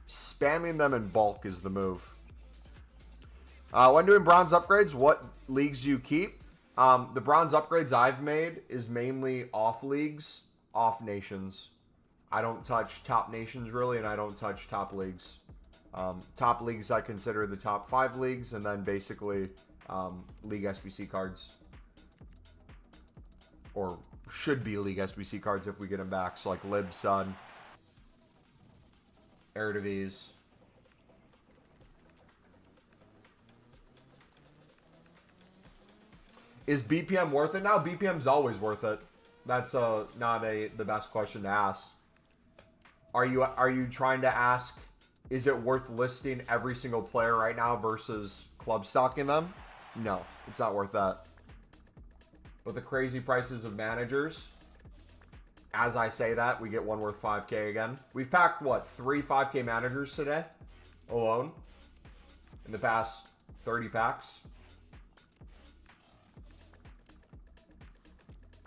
Spamming them in bulk is the move. When doing bronze upgrades, what leagues do you keep? The bronze upgrades I've made is mainly off leagues, off nations. I don't touch top nations really, and I don't touch top leagues. Top leagues I consider the top 5 leagues, and then basically league SBC cards. Or should be league SBC cards if we get them back. So like Lib Sun, Eredivisie. Is BPM worth it now? BPM's always worth it. That's not the best question to ask. Are you trying to ask, is it worth listing every single player right now versus club stocking them? No, it's not worth that. With the crazy prices of managers, as I say that, we get one worth 5K again. We've packed, what, 3 5K managers today alone in the past 30 packs.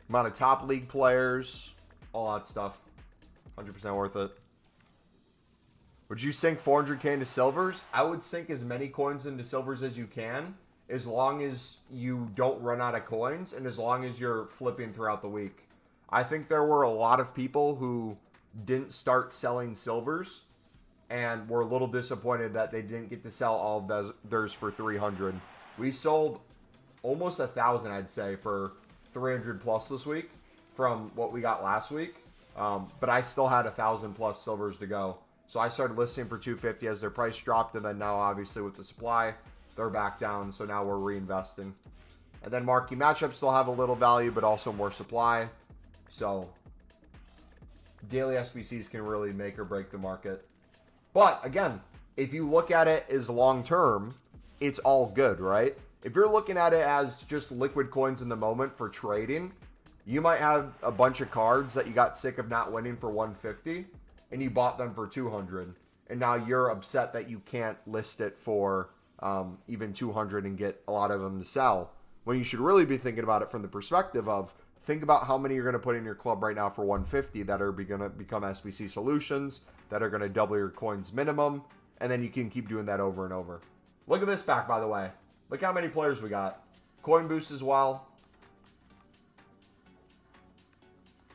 Amount of top league players, all that stuff. 100% worth it. Would you sink 400K into silvers? I would sink as many coins into silvers as you can, as long as you don't run out of coins and as long as you're flipping throughout the week. I think there were a lot of people who didn't start selling silvers and were a little disappointed that they didn't get to sell all of theirs for 300. We sold almost 1,000, I'd say, for 300 plus this week from what we got last week. But I still had 1,000 plus silvers to go. So I started listing for 250 as their price dropped, and then now obviously with the supply, they're back down, so now we're reinvesting. And then marquee matchups still have a little value, but also more supply. So daily SBCs can really make or break the market. But again, if you look at it as long term, it's all good, right? If you're looking at it as just liquid coins in the moment for trading, you might have a bunch of cards that you got sick of not winning for 150 and you bought them for 200. And now you're upset that you can't list it for even 200 and get a lot of them to sell. When you should really be thinking about it from the perspective of, think about how many you're going to put in your club right now for 150 that are going to become SBC solutions, that are going to double your coins minimum, and then you can keep doing that over and over. Look at this pack, by the way. Look how many players we got. Coin boost as well.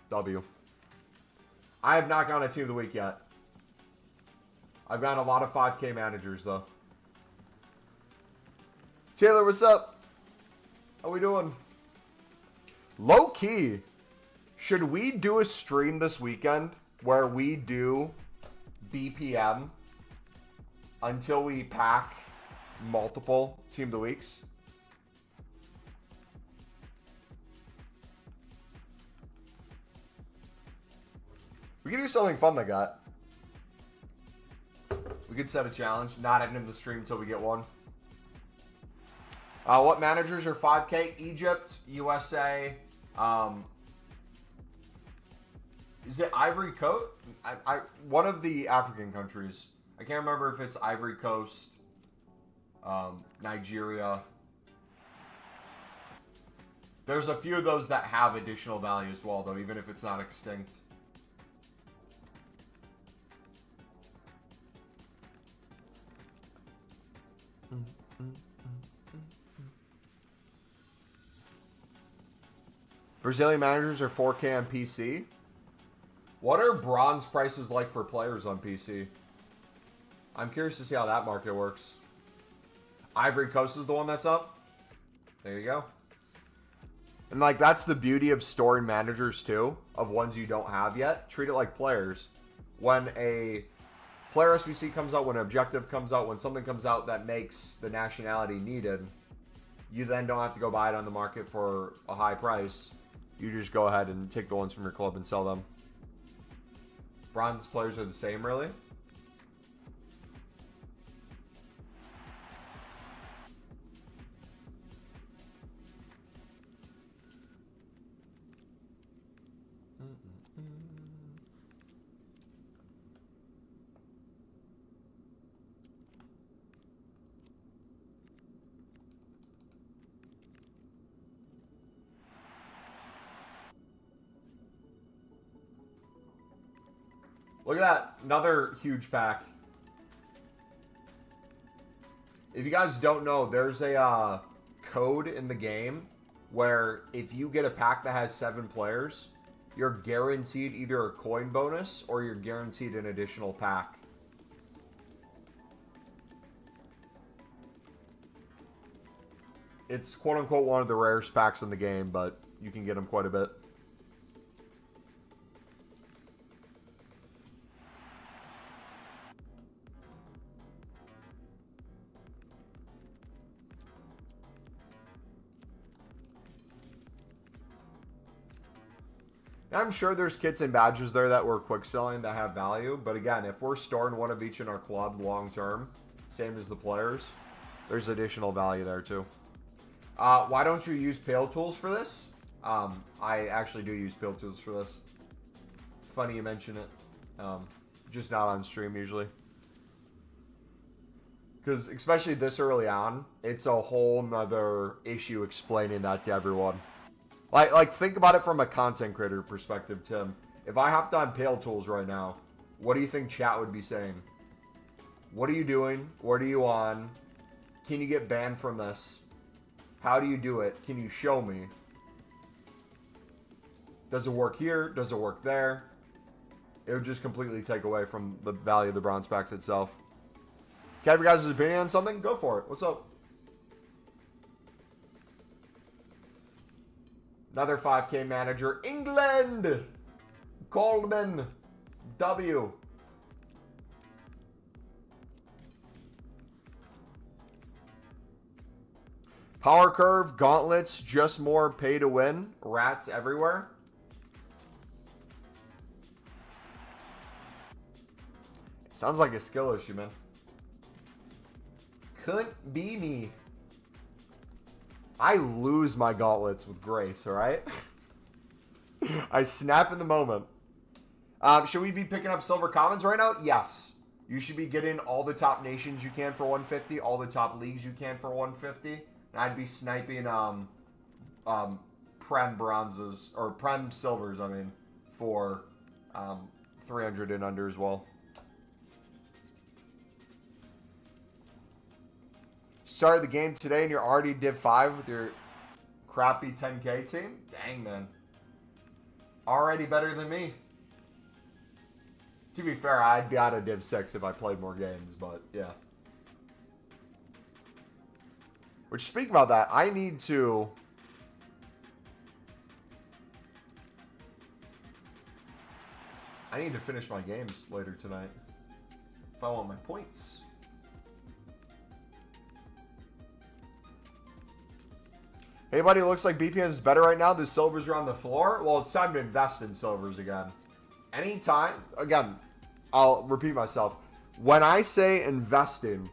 W. I have not gone a team of the week yet. I've gotten a lot of 5K managers, though. Taylor, what's up? How we doing? Low key, should we do a stream this weekend where we do BPM until we pack multiple team of the weeks? We could do something fun like that. We could set a challenge, not end the stream until we get one. What managers are 5K? Egypt, USA. Is it Ivory Coast? One of the African countries. I can't remember if it's Ivory Coast, Nigeria. There's a few of those that have additional value as well, though, even if it's not extinct. Brazilian managers are 4K on PC. What are bronze prices like for players on PC? I'm curious to see how that market works. Ivory Coast is the one that's up. There you go. And like, that's the beauty of storing managers too, of ones you don't have yet. Treat it like players. When a player SBC comes out, when an objective comes out, when something comes out that makes the nationality needed, you then don't have to go buy it on the market for a high price. You just go ahead and take the ones from your club and sell them. Bronze players are the same, really? Look at that. Another huge pack. If you guys don't know, there's a code in the game where if you get a pack that has 7 players, you're guaranteed either a coin bonus or you're guaranteed an additional pack. It's quote-unquote one of the rarest packs in the game, but you can get them quite a bit. I'm sure there's kits and badges there that we're quick selling that have value, but again, if we're storing one of each in our club long term, same as the players, there's additional value there too. Why don't you use Pale Tools for this? I actually do use Pale Tools for this. Funny you mention it. Just not on stream usually. Because especially this early on, it's a whole nother issue explaining that to everyone. Like think about it from a content creator perspective, Tim. If I hopped on Pale Tools right now, what do you think chat would be saying? What are you doing? What are you on? Can you get banned from this? How do you do it? Can you show me? Does it work here? Does it work there? It would just completely take away from the value of the bronze packs itself. Can I have your guys' opinion on something? Go for it. What's up? Another 5K manager. England! Coleman. W. Power curve, gauntlets, just more pay to win. Rats everywhere. It sounds like a skill issue, man. Couldn't be me. I lose my gauntlets with grace, alright? I snap in the moment. Should we be picking up silver commons right now? Yes. You should be getting all the top nations you can for 150, all the top leagues you can for 150. And I'd be sniping Prem bronzes, or Prem silvers, I mean, for 300 and under as well. Started the game today and you're already Div 5 with your crappy 10K team? Dang, man. Already better than me. To be fair, I'd be out of Div 6 if I played more games, but yeah. Which, speaking about that, I need to... finish my games later tonight if I want my points. Hey, buddy, looks like BPM is better right now. The silvers are on the floor. Well, it's time to invest in silvers again. Anytime, again, I'll repeat myself. When I say investing,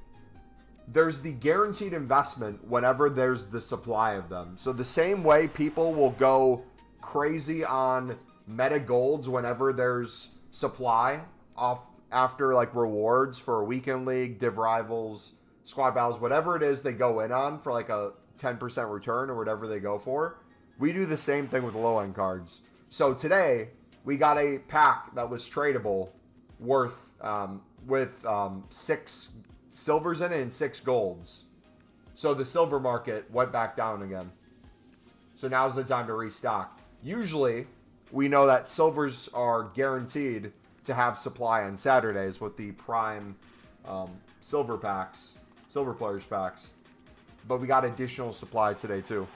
there's the guaranteed investment whenever there's the supply of them. So the same way people will go crazy on meta golds whenever there's supply off after like rewards for a weekend league, div rivals, squad battles, whatever it is they go in on for like a 10% return or whatever they go for. We do the same thing with low end cards. So today we got a pack that was tradable worth with 6 silvers in it and 6 golds. So the silver market went back down again. So now's the time to restock. Usually we know that silvers are guaranteed to have supply on Saturdays with the prime silver packs, silver players packs. But we got additional supply today too.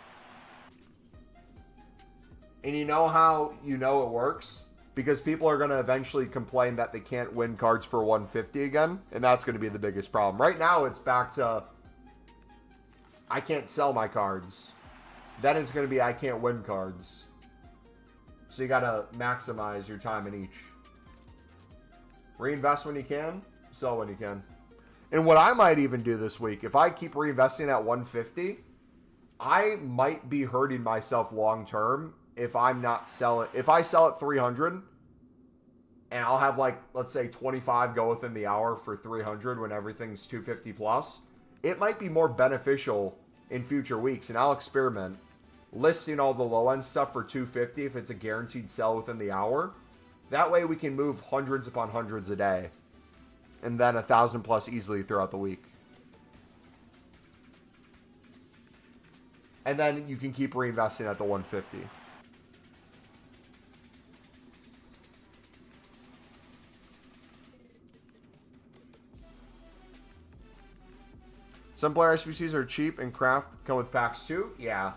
And you know how you know it works? Because people are going to eventually complain that they can't win cards for 150 again. And that's going to be the biggest problem. Right now it's back to I can't sell my cards. Then it's going to be I can't win cards. So you got to maximize your time in each. Reinvest when you can. Sell when you can. And what I might even do this week, if I keep reinvesting at 150, I might be hurting myself long term if I'm not selling. If I sell at 300 and I'll have like, let's say 25 go within the hour for 300 when everything's 250 plus, it might be more beneficial in future weeks. And I'll experiment listing all the low end stuff for 250 if it's a guaranteed sell within the hour. That way we can move hundreds upon hundreds a day. And then 1,000 plus easily throughout the week. And then you can keep reinvesting at the 150. Some player SBCs are cheap and craft come with packs too. Yeah.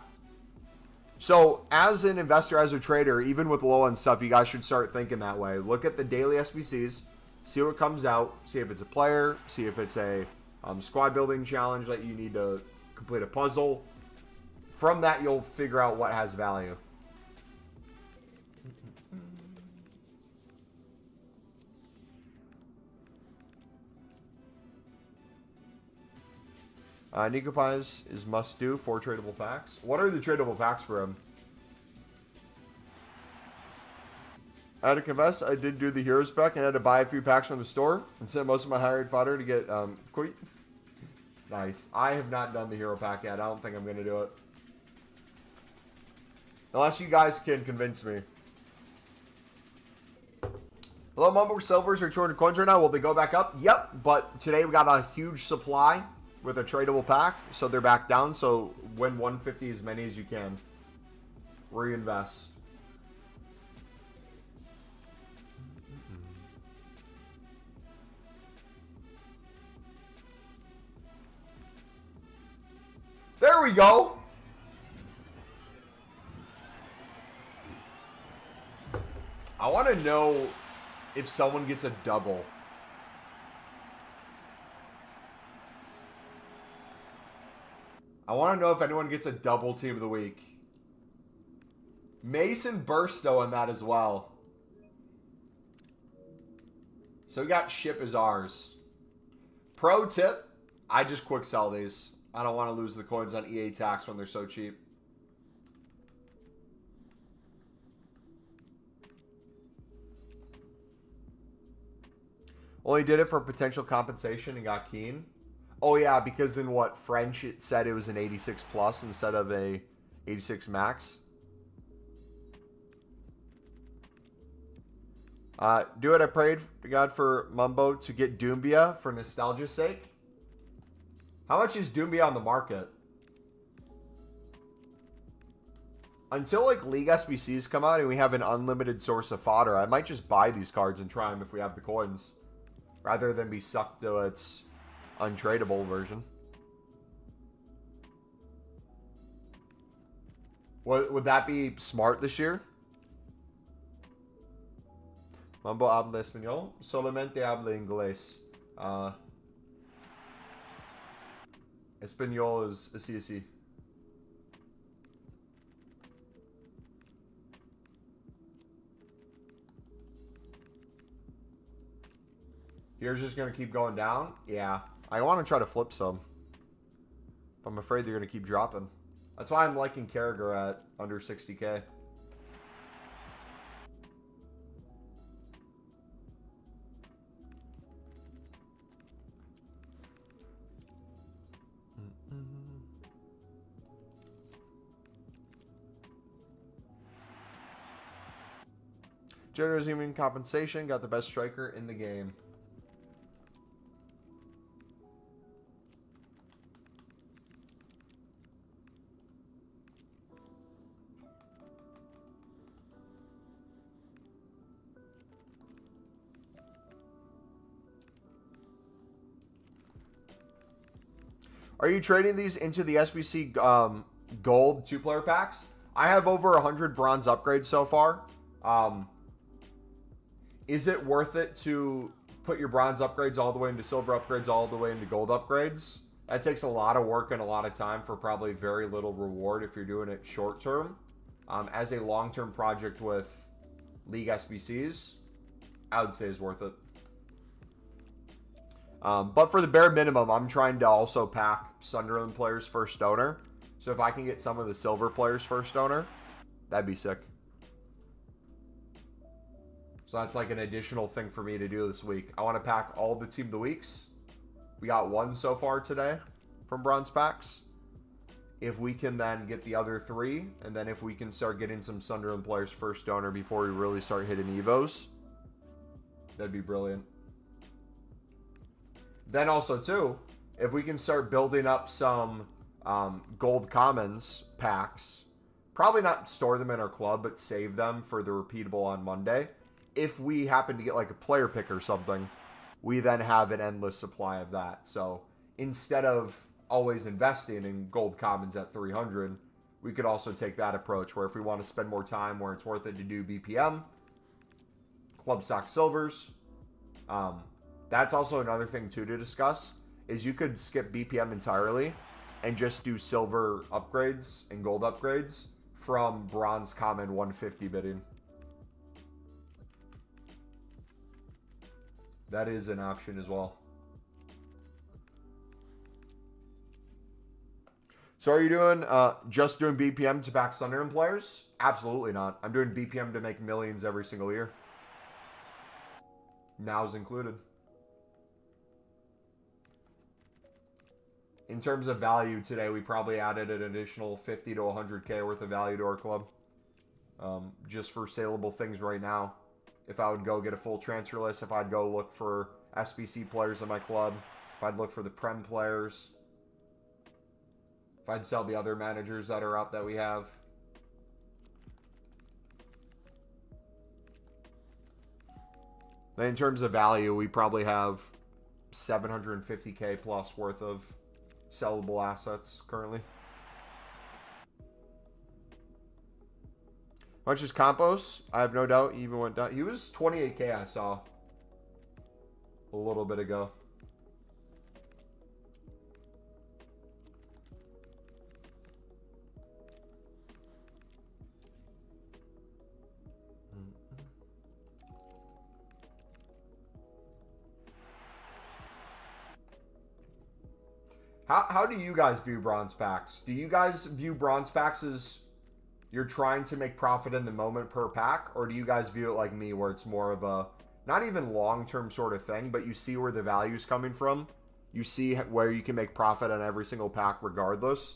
So as an investor, as a trader, even with low end stuff, you guys should start thinking that way. Look at the daily SBCs, see what comes out, see if it's a player, see if it's a squad building challenge that you need to complete a puzzle. From that, you'll figure out what has value. Nico Pies is must do for tradable packs. What are the tradable packs for him? I had to confess, I did do the Heroes pack and had to buy a few packs from the store and sent most of my hired fodder to get quit. Nice. I have not done the Hero pack yet. I don't think I'm going to do it. Unless you guys can convince me. Hello, Mumbo. Silvers are 200 coins right now. Will they go back up? Yep. But today we got a huge supply with a tradable pack. So they're back down. So win 150 as many as you can. Reinvest. There we go. I want to know if someone gets a double. I want to know if anyone gets a double team of the week. Mason Burstow on that as well. So we got ship as ours. Pro tip, I just quick sell these. I don't want to lose the coins on EA tax when they're so cheap. Only did it for potential compensation and got keen. Oh yeah, because in what French it said it was an 86 plus instead of a 86 max. Do it. I prayed to God for Mumbo to get Doumbia for nostalgia's sake. How much is Doumbia on the market? Until like League SBCs come out and we have an unlimited source of fodder, I might just buy these cards and try them if we have the coins. Rather than be sucked to its untradeable version. Would that be smart this year? Mumbo habla español. Solamente habla inglés. Español is así así. Here's just going to keep going down? Yeah. I want to try to flip some. But I'm afraid they're going to keep dropping. That's why I'm liking Carragher at under 60k. Generous human compensation. Got the best striker in the game. Are you trading these into the SBC gold 2-player packs? I have over 100 bronze upgrades so far. Is it worth it to put your bronze upgrades all the way into silver upgrades, all the way into gold upgrades? That takes a lot of work and a lot of time for probably very little reward if you're doing it short term. As a long-term project with League SBCs, I would say is worth it. But for the bare minimum, I'm trying to also pack Sunderland players first owner. So if I can get some of the silver players first owner, that'd be sick. So that's like an additional thing for me to do this week. I want to pack all the Team of the Weeks. We got one so far today from bronze packs. If we can then get the other 3, and then if we can start getting some Sunderland players first owner before we really start hitting Evos, That'd be brilliant. Then also, too, if we can start building up some gold commons packs, probably not store them in our club, but save them for the repeatable on Monday. If we happen to get like a player pick or something, we then have an endless supply of that. So instead of always investing in gold commons at 300, we could also take that approach where if we want to spend more time where it's worth it to do BPM, club stock silvers. That's also another thing too to discuss is you could skip BPM entirely and just do silver upgrades and gold upgrades from bronze common 150 bidding. That is an option as well. So are you doing just doing BPM to back Sunderland players? Absolutely not. I'm doing BPM to make millions every single year. Now's included. In terms of value today, we probably added an additional 50 to 100K worth of value to our club. Just for saleable things right now. If I would go get a full transfer list, if I'd go look for SBC players in my club, if I'd look for the Prem players, if I'd sell the other managers that are up that we have. Then in terms of value, we probably have 750K plus worth of sellable assets currently. How much is Campos? I have no doubt he even went down. He was 28K I saw a little bit ago. How do you guys view bronze packs? Do you guys view bronze packs as you're trying to make profit in the moment per pack? Or do you guys view it like me where it's more of a, not even long-term sort of thing, but you see where the value's coming from? You see where you can make profit on every single pack regardless,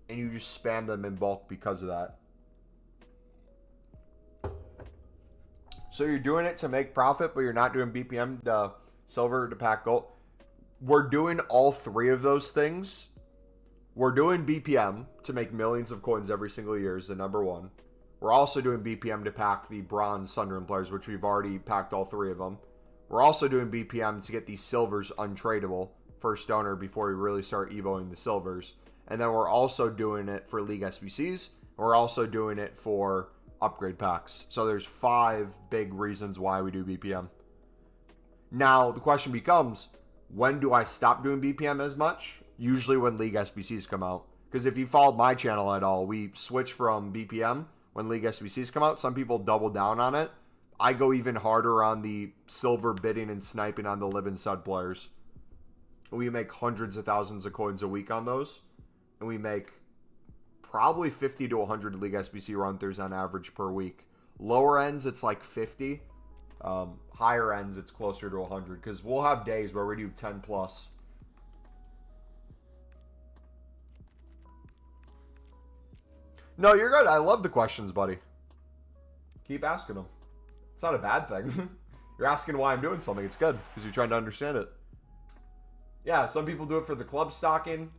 and you just spam them in bulk because of that. So you're doing it to make profit, but you're not doing BPM to silver to pack gold. We're doing all three of those things. We're doing BPM to make millions of coins every single year is the number one. We're also doing BPM to pack the bronze Sunderland players, which we've already packed all three of them. We're also doing BPM to get these silvers untradeable first owner before we really start evoing the silvers. And then we're also doing it for League SBCs. We're also doing it for upgrade packs. So there's 5 big reasons why we do BPM. Now, the question becomes, when do I stop doing BPM as much? Usually when League SBCs come out. Because if you followed my channel at all, we switch from BPM when League SBCs come out. Some people double down on it. I go even harder on the silver bidding and sniping on the live and stud players. We make hundreds of thousands of coins a week on those. And we make probably 50 to 100 League SBC run-throughs on average per week. Lower ends, it's like 50. Higher ends, it's closer to 100. Because we'll have days where we do 10 plus. No, you're good. I love the questions, buddy. Keep asking them. It's not a bad thing. You're asking why I'm doing something. It's good because you're trying to understand it. Yeah, some people do it for the club stocking.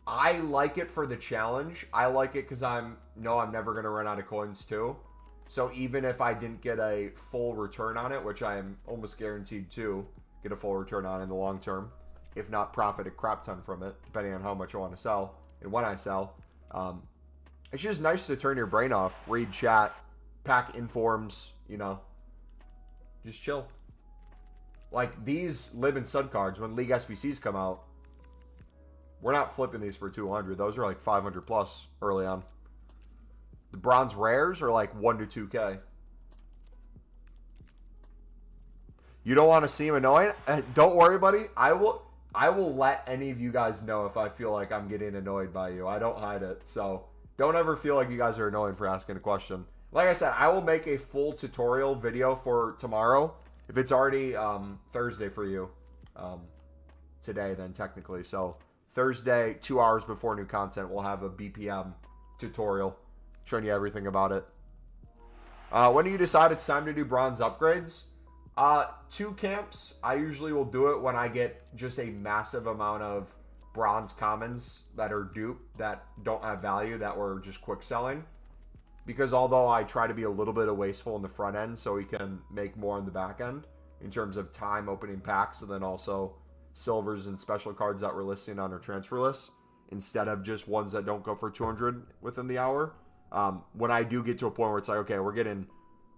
I like it for the challenge. I like it because I'm never going to run out of coins too. So even if I didn't get a full return on it, which I am almost guaranteed to get a full return on in the long term, if not profit a crap ton from it, depending on how much I want to sell and when I sell, it's just nice to turn your brain off, read chat, pack informs, you know, just chill. Like these live and stud cards, when League SBCs come out, we're not flipping these for 200. Those are like 500 plus early on. The bronze rares are like 1 to 2K. You don't want to seem annoying? Don't worry, buddy. I will let any of you guys know if I feel like I'm getting annoyed by you. I don't hide it. So don't ever feel like you guys are annoying for asking a question. Like I said, I will make a full tutorial video for tomorrow. If it's already Thursday for you, today then technically. So Thursday, 2 hours before new content, we'll have a BPM tutorial showing you everything about it. When do you decide it's time to do bronze upgrades? Two camps. I usually will do it when I get just a massive amount of bronze commons that are dupe, that don't have value, that we're just quick selling. Because although I try to be a little bit wasteful in the front end so we can make more on the back end in terms of time opening packs, and then also silvers and special cards that we're listing on our transfer list instead of just ones that don't go for 200 within the hour. When I do get to a point where it's like, okay, we're getting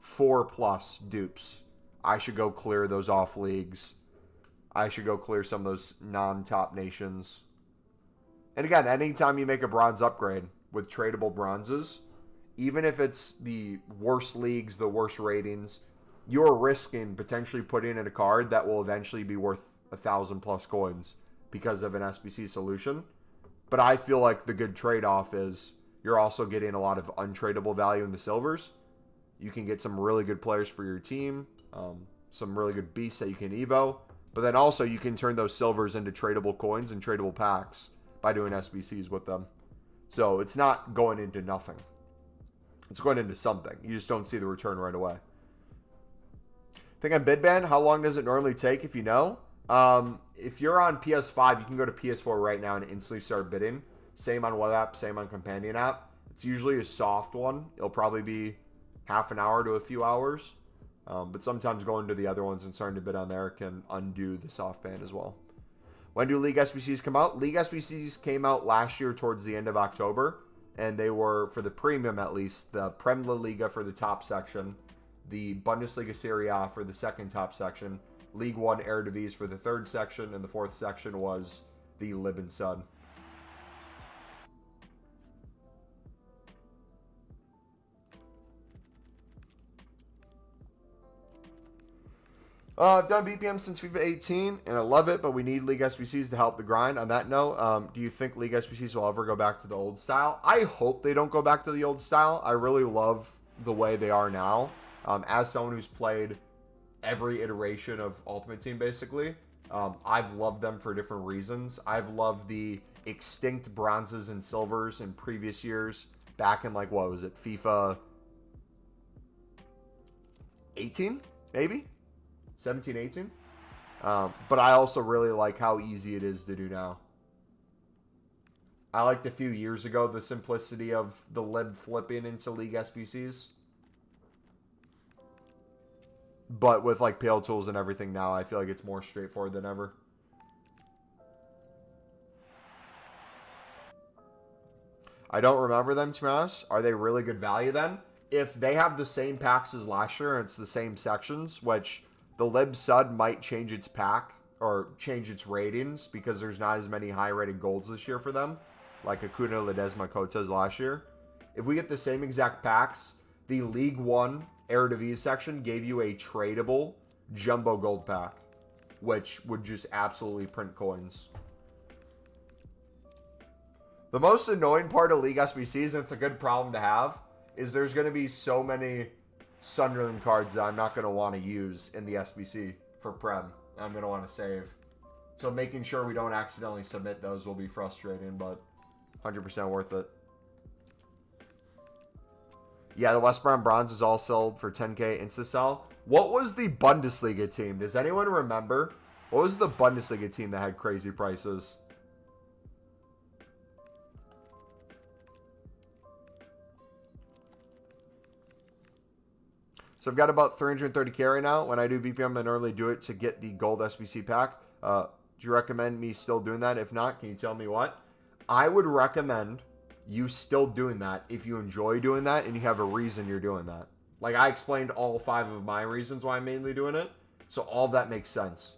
4+ dupes, I should go clear those off leagues. I should go clear some of those non-top nations. And again, anytime you make a bronze upgrade with tradable bronzes, even if it's the worst leagues, the worst ratings, you're risking potentially putting in a card that will eventually be worth 1,000+ coins because of an SBC solution. But I feel like the good trade-off is you're also getting a lot of untradeable value in the silvers. You can get some really good players for your team, some really good beasts that you can evo. But then also you can turn those silvers into tradable coins and tradable packs by doing SBCs with them. So it's not going into nothing. It's going into something. You just don't see the return right away. Think on Bidban, how long does it normally take if you know? If you're on PS5, you can go to PS4 right now and instantly start bidding. Same on web app, same on companion app. It's usually a soft one. It'll probably be half an hour to a few hours. But sometimes going to the other ones and starting to bid on there can undo the soft ban as well. When do League SBCs come out? League SBCs came out last year towards the end of October. And they were, for the premium at least, the Prem La Liga for the top section, the Bundesliga Serie A for the second top section, League One Eredivisie for the third section, and the fourth section was the Lib and Sud. I've done BPM since FIFA 18, and I love it, but we need League SBCs to help the grind. On that note, do you think League SBCs will ever go back to the old style? I hope they don't go back to the old style. I really love the way they are now. As someone who's played every iteration of Ultimate Team, basically, I've loved them for different reasons. I've loved the extinct bronzes and silvers in previous years, back in, like, what was it, FIFA 18, maybe? 17, 18. But I also really like how easy it is to do now. I liked a few years ago the simplicity of the lib flipping into League SBCs. But with like pale tools and everything now, I feel like it's more straightforward than ever. I don't remember them, to be honest. Are they really good value then? If they have the same packs as last year and it's the same sections, which the Lib Sud might change its pack or change its ratings because there's not as many high-rated golds this year for them, like Acuna, Ledesma, Cotes last year. If we get the same exact packs, the League One Eredivisie section gave you a tradable jumbo gold pack, which would just absolutely print coins. The most annoying part of League SBCs, and it's a good problem to have, is there's going to be so many Sunderland cards that I'm not going to want to use in the SBC for Prem. I'm going to want to save. So making sure we don't accidentally submit those will be frustrating, but 100% worth it. Yeah, the West Brom Bronze is all sold for 10K insta-sell. What was the Bundesliga team? Does anyone remember? What was the Bundesliga team that had crazy prices? So I've got about 330K right now. When I do BPM, I normally do it to get the gold SBC pack. Do you recommend me still doing that? If not, can you tell me what? I would recommend you still doing that if you enjoy doing that and you have a reason you're doing that. Like I explained all 5 of my reasons why I'm mainly doing it. So all that makes sense.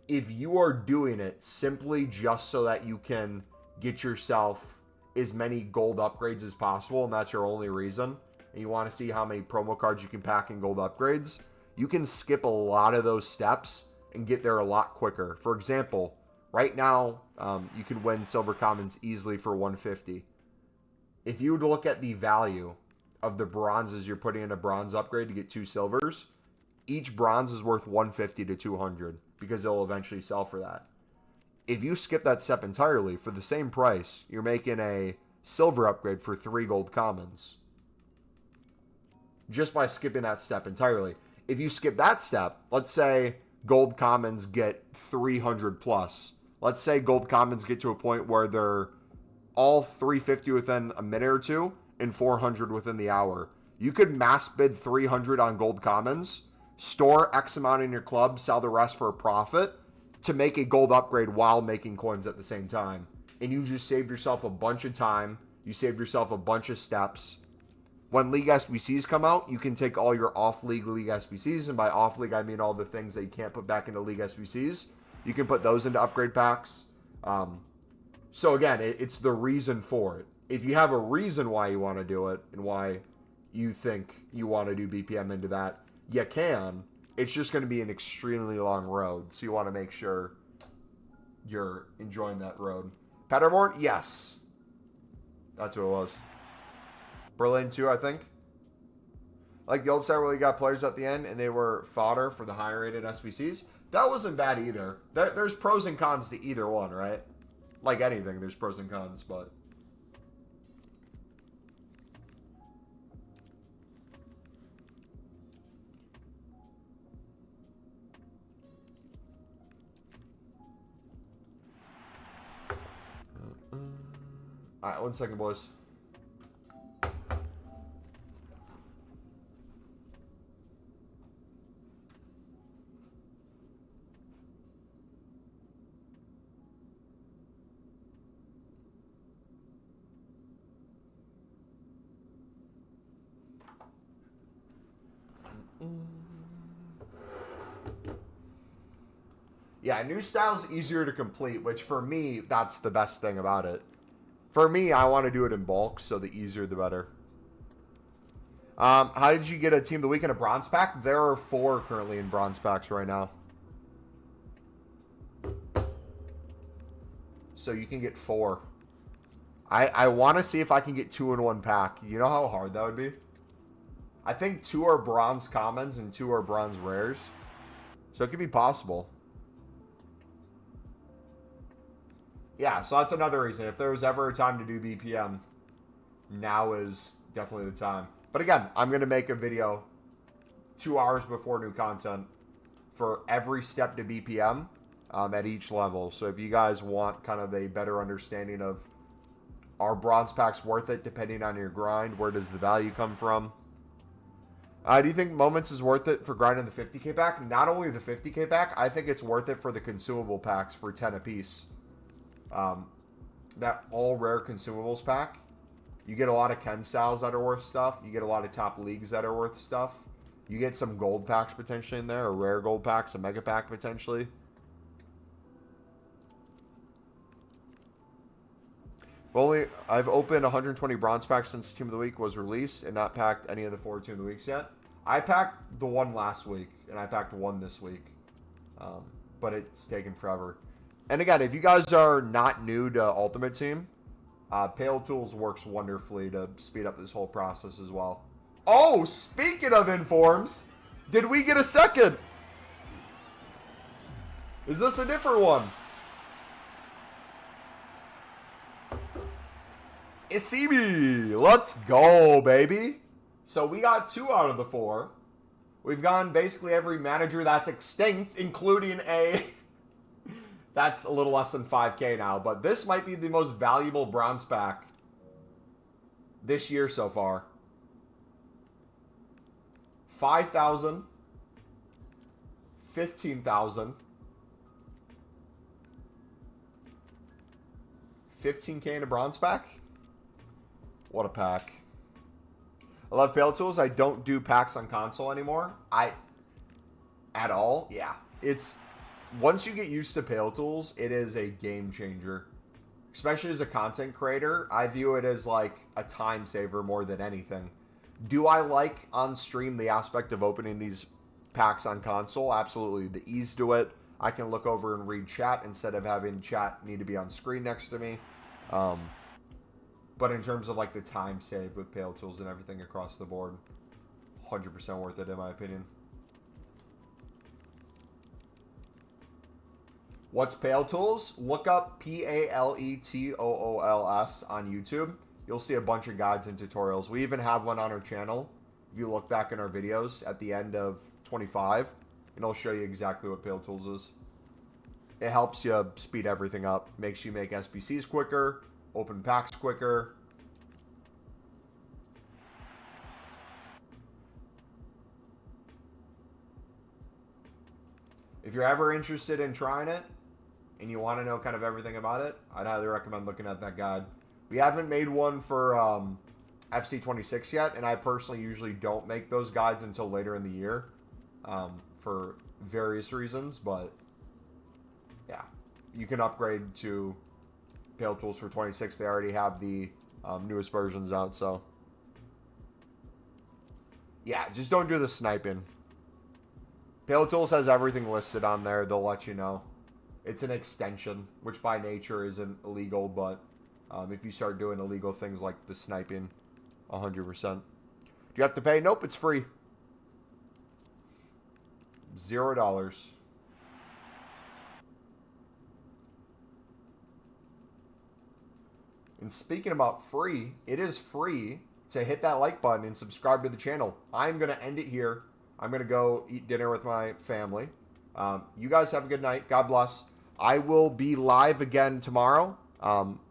If you are doing it simply just so that you can get yourself as many gold upgrades as possible, and that's your only reason, and you want to see how many promo cards you can pack in gold upgrades, you can skip a lot of those steps and get there a lot quicker. For example, right now, you can win Silver Commons easily for 150. If you were to look at the value of the bronzes you're putting in a bronze upgrade to get 2 silvers, each bronze is worth 150 to 200 because they'll eventually sell for that. If you skip that step entirely, for the same price, you're making a silver upgrade for 3 gold commons. Just by skipping that step entirely. If you skip that step, let's say gold commons get 300 plus. Let's say gold commons get to a point where they're all 350 within a minute or two and 400 within the hour. You could mass bid 300 on gold commons, store X amount in your club, sell the rest for a profit to make a gold upgrade while making coins at the same time. And you just saved yourself a bunch of time. You saved yourself a bunch of steps. When League SBCs come out, you can take all your off-league League SBCs, and by off-league, I mean all the things that you can't put back into League SBCs. You can put those into upgrade packs. So again, it's the reason for it. If you have a reason why you want to do it, and why you think you want to do BPM into that, you can. It's just going to be an extremely long road, so you want to make sure you're enjoying that road. Paderborn? Yes. That's what it was. Berlin too, I think. Like the old style where you got players at the end and they were fodder for the higher rated SBCs. That wasn't bad either. There's pros and cons to either one, right? Like anything, there's pros and cons, but... Alright, 1 second, boys. Yeah, new style's easier to complete, which for me, that's the best thing about it. For me, I want to do it in bulk, so the easier the better. How did you get a Team of the Week in a bronze pack? There are 4 currently in bronze packs right now. So you can get 4. I want to see if I can get 2 in 1 pack. You know how hard that would be? I think 2 are bronze commons and 2 are bronze rares. So it could be possible. Yeah, so that's another reason. If there was ever a time to do BPM, now is definitely the time. But again, I'm going to make a video 2 hours before new content for every step to BPM at each level. So if you guys want kind of a better understanding of, are bronze packs worth it depending on your grind? Where does the value come from? Do you think Moments is worth it for grinding the 50k pack? Not only the 50k pack, I think it's worth it for the consumable packs for 10 apiece. That all rare consumables pack, you get a lot of chem styles that are worth stuff. You get a lot of top leagues that are worth stuff. You get some gold packs potentially in there, or rare gold packs, a mega pack potentially. I've opened 120 bronze packs since Team of the Week was released and not packed any of the 4 Team of the Weeks yet. I packed the one last week and I packed one this week, but it's taken forever. And again, if you guys are not new to Ultimate Team, Pale Tools works wonderfully to speed up this whole process as well. Oh, speaking of informs, did we get a second? Is this a different one? Isibi, let's go, baby. So we got 2 out of the 4. We've gone basically every manager that's extinct, including a... That's a little less than 5k now, but this might be the most valuable bronze pack this year so far. 5,000, 15,000, 15k in a bronze pack. What a pack. I love Pale Tools. I don't do packs on console anymore. At all. Yeah. It's... Once you get used to Pale Tools, it is a game changer. Especially as a content creator, I view it as like a time saver more than anything. Do I like on stream the aspect of opening these packs on console? Absolutely. The ease to it. I can look over and read chat instead of having chat need to be on screen next to me. But in terms of like the time saved with Pale Tools and everything across the board, 100% worth it in my opinion. What's Pale Tools? Look up PALETOOLS on YouTube. You'll see a bunch of guides and tutorials. We even have one on our channel if you look back in our videos at the end of 25, and I'll show you exactly what TOTW'S is. It helps you speed everything up, makes you make SBCs quicker, open packs quicker. If you're ever interested in trying it and you want to know kind of everything about it, I'd highly recommend looking at that guide. We haven't made one for FC26 yet, and I personally usually don't make those guides until later in the year for various reasons, but yeah, you can upgrade to TOTW'S for 26. They already have the newest versions out, so yeah, just don't do the sniping. TOTW'S has everything listed on there. They'll let you know. It's an extension, which by nature isn't illegal, but if you start doing illegal things like the sniping, 100%. Do you have to pay? Nope, it's free. $0. And speaking about free, it is free to hit that like button and subscribe to the channel. I'm going to end it here. I'm going to go eat dinner with my family. You guys have a good night. God bless. I will be live again tomorrow.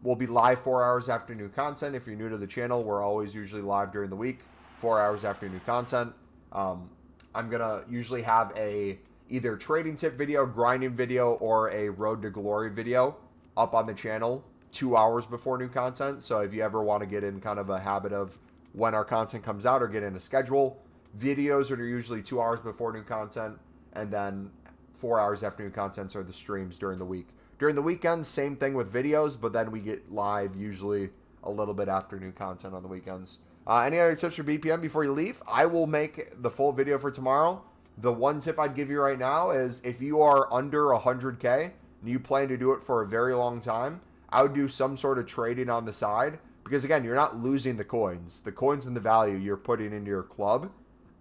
We'll be live 4 hours after new content. If you're new to the channel, we're always usually live during the week, 4 hours after new content. I'm going to usually have a either trading tip video, grinding video, or a road to glory video up on the channel 2 hours before new content. So if you ever want to get in kind of a habit of when our content comes out or get in a schedule, videos are usually 2 hours before new content, and then 4 hours after new content are the streams during the week. During the weekends, same thing with videos, but then we get live usually a little bit after new content on the weekends. Any other tips for BPM before you leave? I will make the full video for tomorrow. The one tip I'd give you right now is if you are under 100K and you plan to do it for a very long time, I would do some sort of trading on the side, because again, you're not losing the coins. The coins and the value you're putting into your club,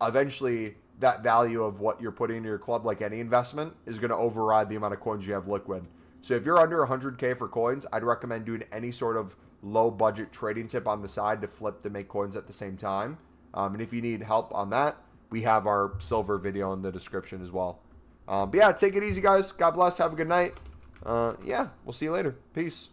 eventually that value of what you're putting into your club, like any investment, is going to override the amount of coins you have liquid. So if you're under 100K for coins, I'd recommend doing any sort of low budget trading tip on the side to flip to make coins at the same time. And if you need help on that, we have our silver video in the description as well. But yeah, take it easy, guys. God bless. Have a good night. Yeah, we'll see you later. Peace.